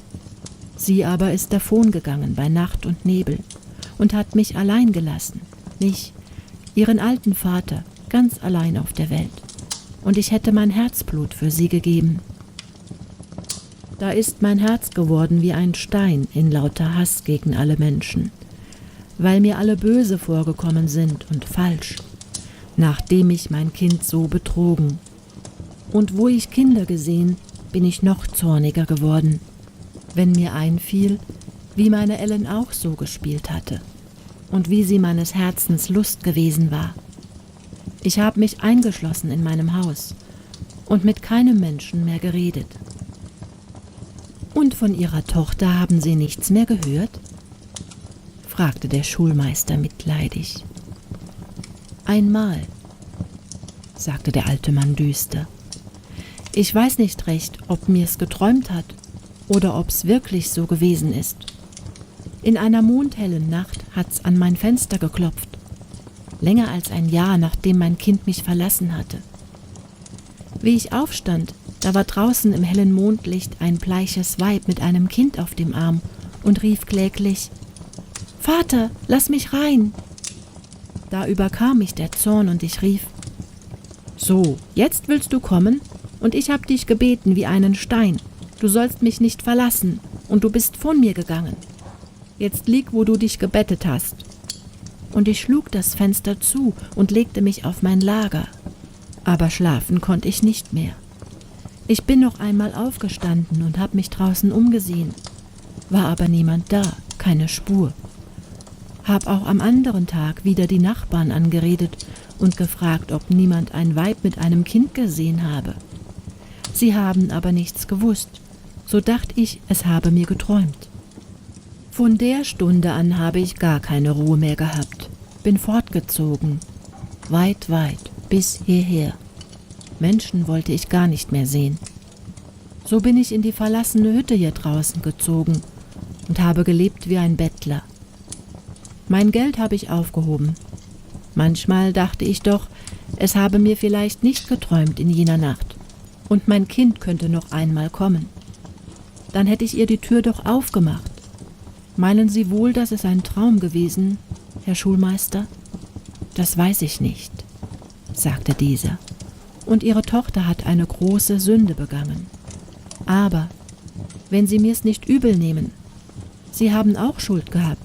Sie aber ist davongegangen bei Nacht und Nebel und hat mich allein gelassen, mich, ihren alten Vater, ganz allein auf der Welt. Und ich hätte mein Herzblut für sie gegeben. Da ist mein Herz geworden wie ein Stein in lauter Hass gegen alle Menschen, weil mir alle böse vorgekommen sind und falsch, nachdem ich mein Kind so betrogen. Und wo ich Kinder gesehen, bin ich noch zorniger geworden, wenn mir einfiel, wie meine Ellen auch so gespielt hatte und wie sie meines Herzens Lust gewesen war. Ich habe mich eingeschlossen in meinem Haus und mit keinem Menschen mehr geredet. »Und von Ihrer Tochter haben Sie nichts mehr gehört?« fragte der Schulmeister mitleidig. »Einmal«, sagte der alte Mann düster. »Ich weiß nicht recht, ob mir's geträumt hat oder ob's wirklich so gewesen ist. In einer mondhellen Nacht hat's an mein Fenster geklopft, länger als ein Jahr, nachdem mein Kind mich verlassen hatte. Wie ich aufstand, da war draußen im hellen Mondlicht ein bleiches Weib mit einem Kind auf dem Arm und rief kläglich: »Vater, lass mich rein!« Da überkam mich der Zorn und ich rief: »So, jetzt willst du kommen? Und ich hab dich gebeten wie einen Stein. Du sollst mich nicht verlassen, und du bist von mir gegangen. Jetzt lieg, wo du dich gebettet hast.« Und ich schlug das Fenster zu und legte mich auf mein Lager. Aber schlafen konnte ich nicht mehr. Ich bin noch einmal aufgestanden und hab mich draußen umgesehen. War aber niemand da, keine Spur. Hab auch am anderen Tag wieder die Nachbarn angeredet und gefragt, ob niemand ein Weib mit einem Kind gesehen habe. Sie haben aber nichts gewusst, so dacht ich, es habe mir geträumt. Von der Stunde an habe ich gar keine Ruhe mehr gehabt, bin fortgezogen, weit, weit, bis hierher. Menschen wollte ich gar nicht mehr sehen. So bin ich in die verlassene Hütte hier draußen gezogen und habe gelebt wie ein Bettler. Mein Geld habe ich aufgehoben. Manchmal dachte ich doch, es habe mir vielleicht nicht geträumt in jener Nacht und mein Kind könnte noch einmal kommen. Dann hätte ich ihr die Tür doch aufgemacht. Meinen Sie wohl, dass es ein Traum gewesen, Herr Schulmeister? Das weiß ich nicht, sagte dieser. Und Ihre Tochter hat eine große Sünde begangen. Aber, wenn Sie mir's nicht übel nehmen, Sie haben auch Schuld gehabt.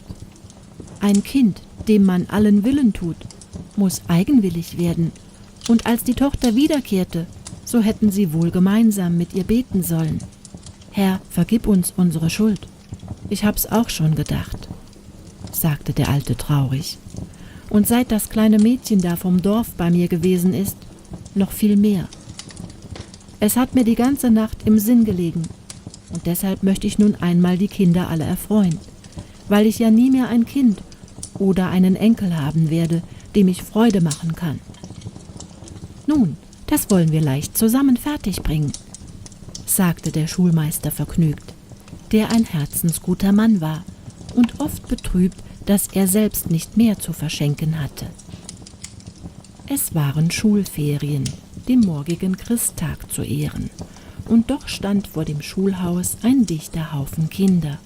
Ein Kind, dem man allen Willen tut, muss eigenwillig werden. Und als die Tochter wiederkehrte, so hätten Sie wohl gemeinsam mit ihr beten sollen. Herr, vergib uns unsere Schuld. Ich hab's auch schon gedacht, sagte der Alte traurig. Und seit das kleine Mädchen da vom Dorf bei mir gewesen ist, noch viel mehr. Es hat mir die ganze Nacht im Sinn gelegen und deshalb möchte ich nun einmal die Kinder alle erfreuen, weil ich ja nie mehr ein Kind oder einen Enkel haben werde, dem ich Freude machen kann. Nun, das wollen wir leicht zusammen fertigbringen, sagte der Schulmeister vergnügt, der ein herzensguter Mann war und oft betrübt, dass er selbst nicht mehr zu verschenken hatte. Es waren Schulferien, dem morgigen Christtag zu Ehren, und doch stand vor dem Schulhaus ein dichter Haufen Kinder,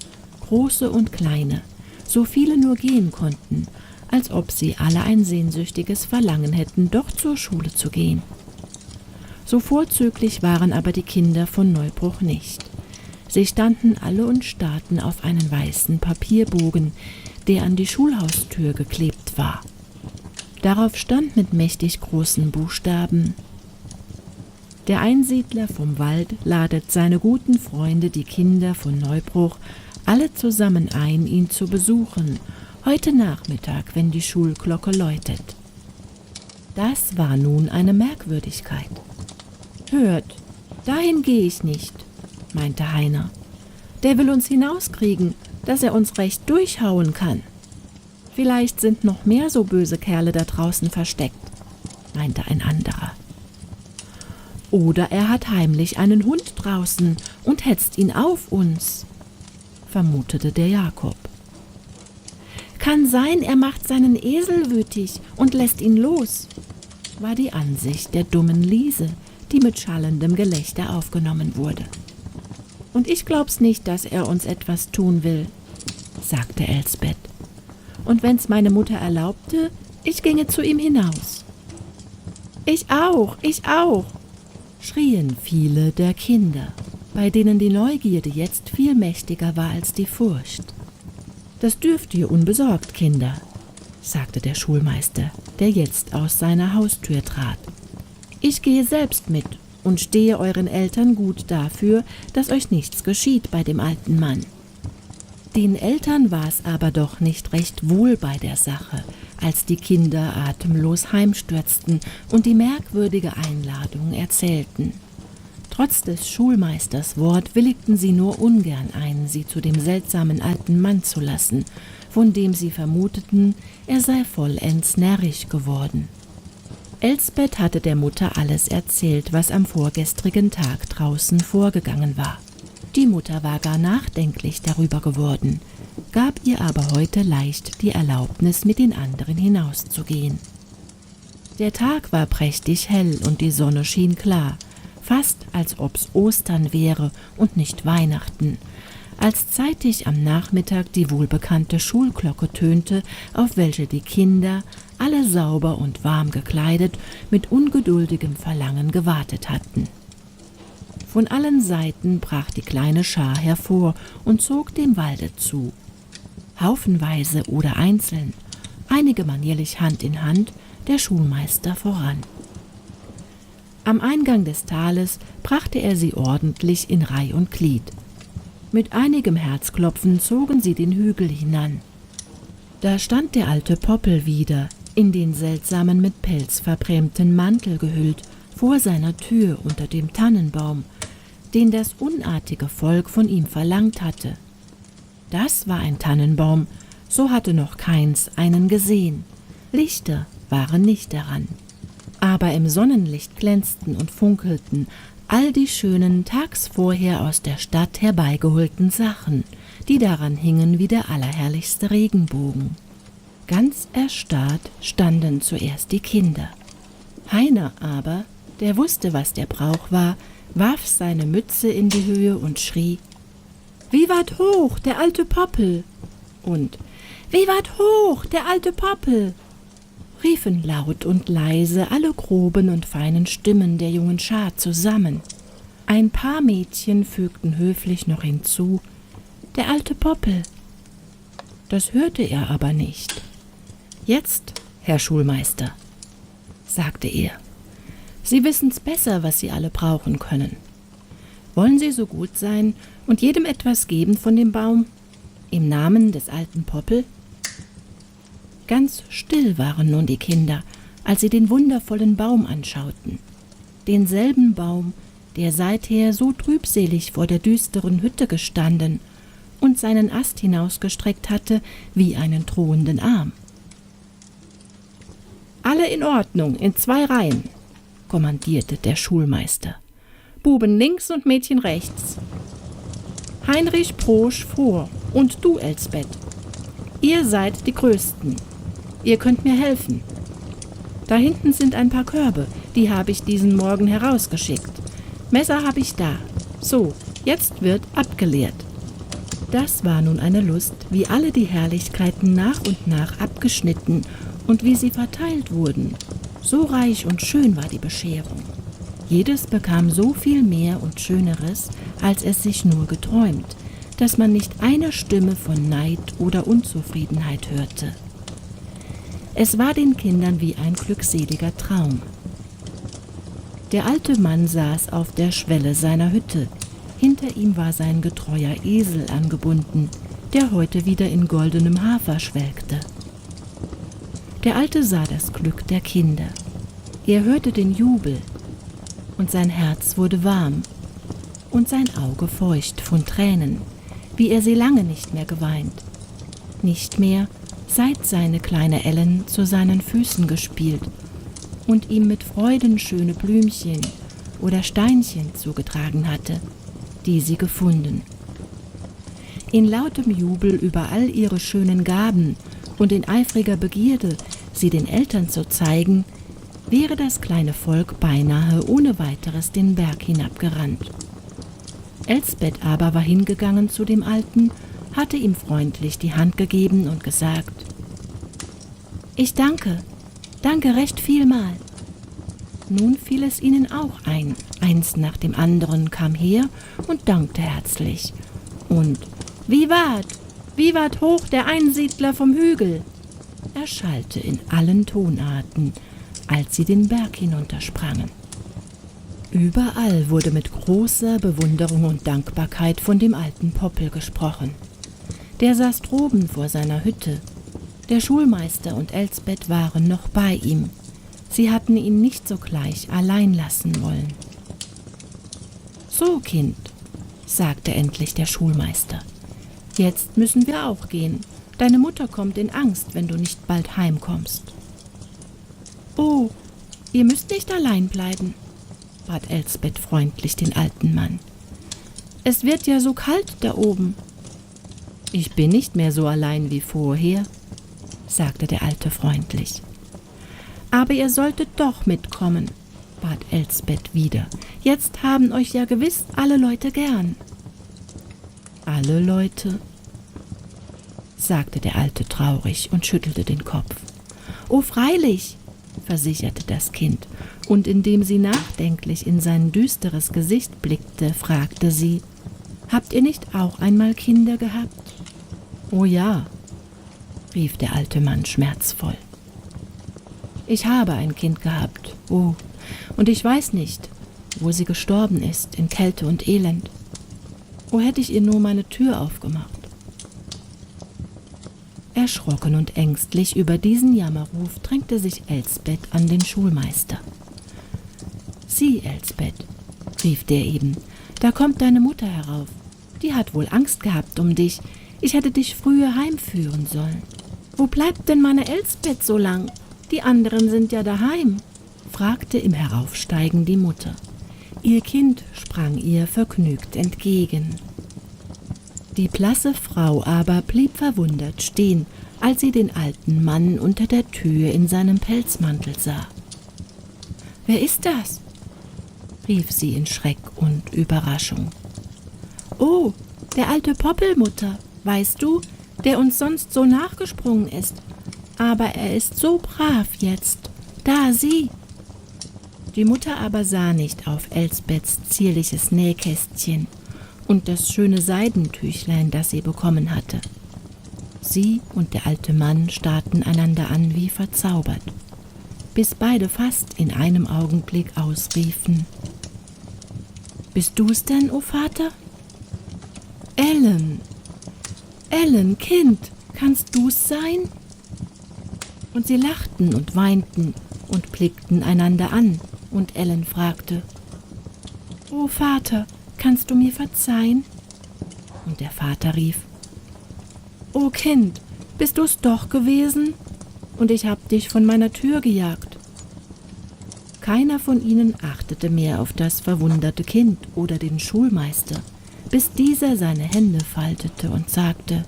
große und kleine, so viele nur gehen konnten, als ob sie alle ein sehnsüchtiges Verlangen hätten, doch zur Schule zu gehen. So vorzüglich waren aber die Kinder von Neubruch nicht. Sie standen alle und starrten auf einen weißen Papierbogen, der an die Schulhaustür geklebt war. Darauf stand mit mächtig großen Buchstaben: Der Einsiedler vom Wald ladet seine guten Freunde, die Kinder von Neubruch, alle zusammen ein, ihn zu besuchen, heute Nachmittag, wenn die Schulglocke läutet. Das war nun eine Merkwürdigkeit. Hört, dahin gehe ich nicht, meinte Heiner. Der will uns hinauskriegen, dass er uns recht durchhauen kann. Vielleicht sind noch mehr so böse Kerle da draußen versteckt, meinte ein anderer. Oder er hat heimlich einen Hund draußen und hetzt ihn auf uns, vermutete der Jakob. Kann sein, er macht seinen Esel wütig und lässt ihn los, war die Ansicht der dummen Liese, die mit schallendem Gelächter aufgenommen wurde. Und ich glaub's nicht, dass er uns etwas tun will, sagte Elsbeth. Und wenn's meine Mutter erlaubte, ich ginge zu ihm hinaus. Ich auch, schrien viele der Kinder, bei denen die Neugierde jetzt viel mächtiger war als die Furcht. Das dürft ihr unbesorgt, Kinder, sagte der Schulmeister, der jetzt aus seiner Haustür trat. Ich gehe selbst mit und stehe euren Eltern gut dafür, dass euch nichts geschieht bei dem alten Mann. Den Eltern war es aber doch nicht recht wohl bei der Sache, als die Kinder atemlos heimstürzten und die merkwürdige Einladung erzählten. Trotz des Schulmeisters Wort willigten sie nur ungern ein, sie zu dem seltsamen alten Mann zu lassen, von dem sie vermuteten, er sei vollends närrisch geworden. Elsbeth hatte der Mutter alles erzählt, was am vorgestrigen Tag draußen vorgegangen war. Die Mutter war gar nachdenklich darüber geworden, gab ihr aber heute leicht die Erlaubnis, mit den anderen hinauszugehen. Der Tag war prächtig hell und die Sonne schien klar, fast als ob's Ostern wäre und nicht Weihnachten, als zeitig am Nachmittag die wohlbekannte Schulglocke tönte, auf welche die Kinder, alle sauber und warm gekleidet, mit ungeduldigem Verlangen gewartet hatten. Von allen Seiten brach die kleine Schar hervor und zog dem Walde zu. Haufenweise oder einzeln, einige manierlich Hand in Hand, der Schulmeister voran. Am Eingang des Tales brachte er sie ordentlich in Reih und Glied. Mit einigem Herzklopfen zogen sie den Hügel hinan. Da stand der alte Poppel wieder, in den seltsamen mit Pelz verbrämten Mantel gehüllt, vor seiner Tür unter dem Tannenbaum, den das unartige Volk von ihm verlangt hatte. Das war ein Tannenbaum, so hatte noch keins einen gesehen. Lichter waren nicht daran. Aber im Sonnenlicht glänzten und funkelten all die schönen tags vorher aus der Stadt herbeigeholten Sachen, die daran hingen wie der allerherrlichste Regenbogen. Ganz erstarrt standen zuerst die Kinder. Heiner aber, der wusste, was der Brauch war, warf seine Mütze in die Höhe und schrie: »Vivat hoch, der alte Poppel!« und »Vivat hoch, der alte Poppel!« riefen laut und leise alle groben und feinen Stimmen der jungen Schar zusammen. Ein paar Mädchen fügten höflich noch hinzu: »Der alte Poppel!« Das hörte er aber nicht. »Jetzt, Herr Schulmeister«, sagte er, »Sie wissen's besser, was Sie alle brauchen können. Wollen Sie so gut sein und jedem etwas geben von dem Baum, im Namen des alten Poppel?« Ganz still waren nun die Kinder, als sie den wundervollen Baum anschauten. Denselben Baum, der seither so trübselig vor der düsteren Hütte gestanden und seinen Ast hinausgestreckt hatte wie einen drohenden Arm. »Alle in Ordnung, in 2 Reihen«, kommandierte der Schulmeister. »Buben links und Mädchen rechts. Heinrich Prosch vor und du, Elsbeth. Ihr seid die Größten. Ihr könnt mir helfen. Da hinten sind ein paar Körbe, die habe ich diesen Morgen herausgeschickt. Messer habe ich da. So, jetzt wird abgeleert.« Das war nun eine Lust, wie alle die Herrlichkeiten nach und nach abgeschnitten und wie sie verteilt wurden. So reich und schön war die Bescherung. Jedes bekam so viel mehr und Schöneres, als es sich nur geträumt, dass man nicht eine Stimme von Neid oder Unzufriedenheit hörte. Es war den Kindern wie ein glückseliger Traum. Der alte Mann saß auf der Schwelle seiner Hütte. Hinter ihm war sein getreuer Esel angebunden, der heute wieder in goldenem Hafer schwelgte. Der Alte sah das Glück der Kinder. Er hörte den Jubel, und sein Herz wurde warm und sein Auge feucht von Tränen, wie er sie lange nicht mehr geweint. Nicht mehr, seit seine kleine Ellen zu seinen Füßen gespielt und ihm mit Freuden schöne Blümchen oder Steinchen zugetragen hatte, die sie gefunden. In lautem Jubel über all ihre schönen Gaben und in eifriger Begierde, sie den Eltern zu zeigen, wäre das kleine Volk beinahe ohne weiteres den Berg hinabgerannt. Elsbeth aber war hingegangen zu dem Alten, hatte ihm freundlich die Hand gegeben und gesagt: »Ich danke recht vielmal.« Nun fiel es ihnen auch ein, eins nach dem anderen kam her und dankte herzlich. Und »Vivat hoch der Einsiedler vom Hügel«, erschallte in allen Tonarten, als sie den Berg hinuntersprangen. Überall wurde mit großer Bewunderung und Dankbarkeit von dem alten Poppel gesprochen. Der saß droben vor seiner Hütte. Der Schulmeister und Elsbeth waren noch bei ihm. Sie hatten ihn nicht sogleich allein lassen wollen. »So, Kind«, sagte endlich der Schulmeister, »jetzt müssen wir auch gehen. Deine Mutter kommt in Angst, wenn du nicht bald heimkommst.« »Oh, ihr müsst nicht allein bleiben«, bat Elsbeth freundlich den alten Mann. »Es wird ja so kalt da oben.« »Ich bin nicht mehr so allein wie vorher«, sagte der Alte freundlich. »Aber ihr solltet doch mitkommen«, bat Elsbeth wieder. »Jetzt haben euch ja gewiss alle Leute gern.« »Alle Leute?«, sagte der Alte traurig und schüttelte den Kopf. »Oh, freilich«, versicherte das Kind, und indem sie nachdenklich in sein düsteres Gesicht blickte, fragte sie: »Habt ihr nicht auch einmal Kinder gehabt?« »Oh ja«, rief der alte Mann schmerzvoll. »Ich habe ein Kind gehabt, oh, und ich weiß nicht, wo sie gestorben ist, in Kälte und Elend. Oh, hätte ich ihr nur meine Tür aufgemacht.« Erschrocken und ängstlich über diesen Jammerruf drängte sich Elsbeth an den Schulmeister. Sieh, Elsbeth, rief der eben, da kommt deine Mutter herauf. Die hat wohl Angst gehabt um dich. Ich hätte dich früher heimführen sollen. Wo bleibt denn meine Elsbeth so lang? Die anderen sind ja daheim, fragte im Heraufsteigen die Mutter. Ihr Kind sprang ihr vergnügt entgegen. Die blasse Frau aber blieb verwundert stehen, als sie den alten Mann unter der Tür in seinem Pelzmantel sah. »Wer ist das?« rief sie in Schreck und Überraschung. »Oh, der alte Poppelmutter, weißt du, der uns sonst so nachgesprungen ist. Aber er ist so brav jetzt. Da, sieh!« Die Mutter aber sah nicht auf Elsbeths zierliches Nähkästchen und das schöne Seidentüchlein, das sie bekommen hatte. Sie und der alte Mann starrten einander an wie verzaubert, bis beide fast in einem Augenblick ausriefen: »Bist du's denn, o Vater?« »Ellen, Ellen, Kind, kannst du's sein?« Und sie lachten und weinten und blickten einander an, und Ellen fragte: »O Vater, kannst du mir verzeihen?« Und der Vater rief: »O Kind, bist du's doch gewesen? Und ich hab dich von meiner Tür gejagt.« Keiner von ihnen achtete mehr auf das verwunderte Kind oder den Schulmeister, bis dieser seine Hände faltete und sagte: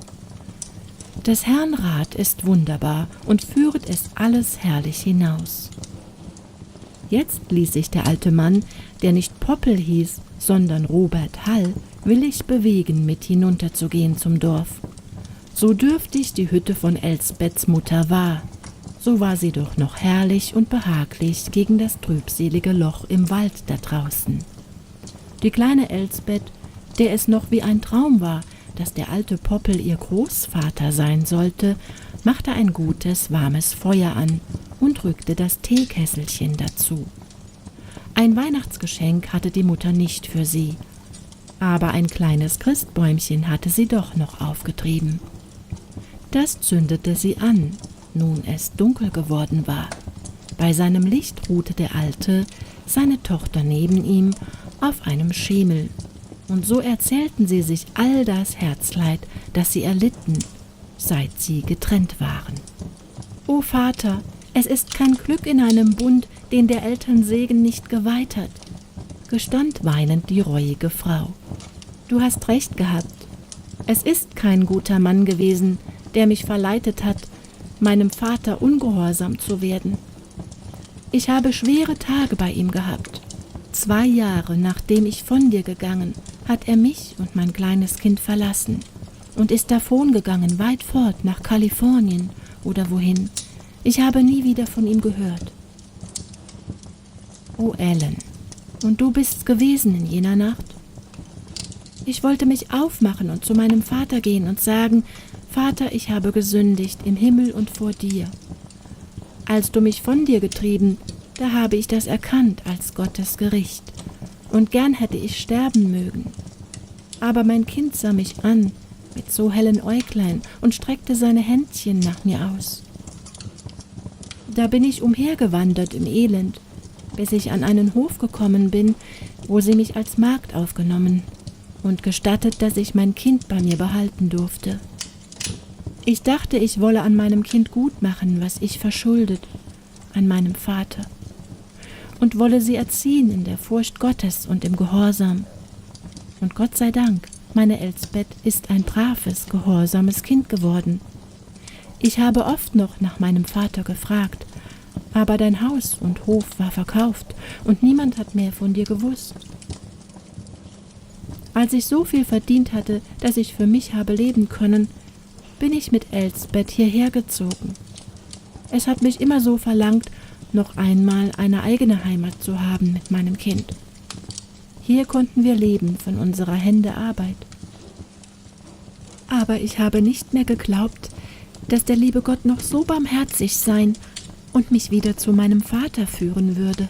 »Des Herrn Rat ist wunderbar und führet es alles herrlich hinaus.« Jetzt ließ sich der alte Mann, der nicht Poppel hieß, sondern Robert Hall, willig bewegen, mit hinunterzugehen zum Dorf. So dürftig die Hütte von Elsbeths Mutter war, so war sie doch noch herrlich und behaglich gegen das trübselige Loch im Wald da draußen. Die kleine Elsbeth, der es noch wie ein Traum war, dass der alte Poppel ihr Großvater sein sollte, machte ein gutes, warmes Feuer an und rückte das Teekesselchen dazu. Ein Weihnachtsgeschenk hatte die Mutter nicht für sie, aber ein kleines Christbäumchen hatte sie doch noch aufgetrieben. Das zündete sie an, nun es dunkel geworden war. Bei seinem Licht ruhte der Alte, seine Tochter neben ihm, auf einem Schemel, und so erzählten sie sich all das Herzleid, das sie erlitten, seit sie getrennt waren. »O Vater, es ist kein Glück in einem Bund, den der Eltern Segen nicht geweiht hat«, gestand weinend die reuige Frau. »Du hast recht gehabt. Es ist kein guter Mann gewesen, der mich verleitet hat, meinem Vater ungehorsam zu werden. Ich habe schwere Tage bei ihm gehabt. 2 Jahre, nachdem ich von dir gegangen, hat er mich und mein kleines Kind verlassen und ist davongegangen, weit fort, nach Kalifornien oder wohin. Ich habe nie wieder von ihm gehört.« »O Ellen, und du bist's gewesen in jener Nacht?« »Ich wollte mich aufmachen und zu meinem Vater gehen und sagen: Vater, ich habe gesündigt im Himmel und vor dir. Als du mich von dir getrieben, da habe ich das erkannt als Gottes Gericht, und gern hätte ich sterben mögen. Aber mein Kind sah mich an mit so hellen Äuglein und streckte seine Händchen nach mir aus. Da bin ich umhergewandert im Elend, bis ich an einen Hof gekommen bin, wo sie mich als Magd aufgenommen und gestattet, dass ich mein Kind bei mir behalten durfte. Ich dachte, ich wolle an meinem Kind gut machen, was ich verschuldet, an meinem Vater, und wolle sie erziehen in der Furcht Gottes und im Gehorsam. Und Gott sei Dank, meine Elsbeth ist ein braves, gehorsames Kind geworden. Ich habe oft noch nach meinem Vater gefragt, aber dein Haus und Hof war verkauft und niemand hat mehr von dir gewusst. Als ich so viel verdient hatte, dass ich für mich habe leben können, bin ich mit Elsbeth hierher gezogen. Es hat mich immer so verlangt, noch einmal eine eigene Heimat zu haben mit meinem Kind. Hier konnten wir leben von unserer Hände Arbeit. Aber ich habe nicht mehr geglaubt, dass der liebe Gott noch so barmherzig sein und mich wieder zu meinem Vater führen würde.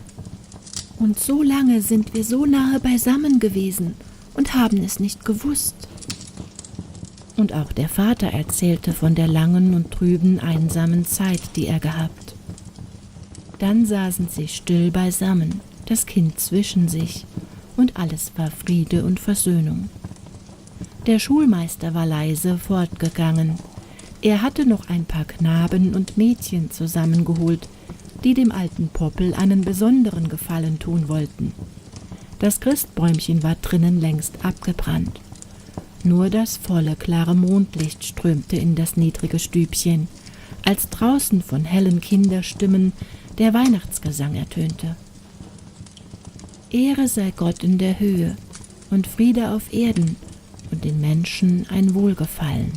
Und so lange sind wir so nahe beisammen gewesen und haben es nicht gewusst.« Und auch der Vater erzählte von der langen und trüben, einsamen Zeit, die er gehabt. Dann saßen sie still beisammen, das Kind zwischen sich, und alles war Friede und Versöhnung. Der Schulmeister war leise fortgegangen. Er hatte noch ein paar Knaben und Mädchen zusammengeholt, die dem alten Poppel einen besonderen Gefallen tun wollten. Das Christbäumchen war drinnen längst abgebrannt. Nur das volle, klare Mondlicht strömte in das niedrige Stübchen, als draußen von hellen Kinderstimmen der Weihnachtsgesang ertönte. Ehre sei Gott in der Höhe und Friede auf Erden und den Menschen ein Wohlgefallen.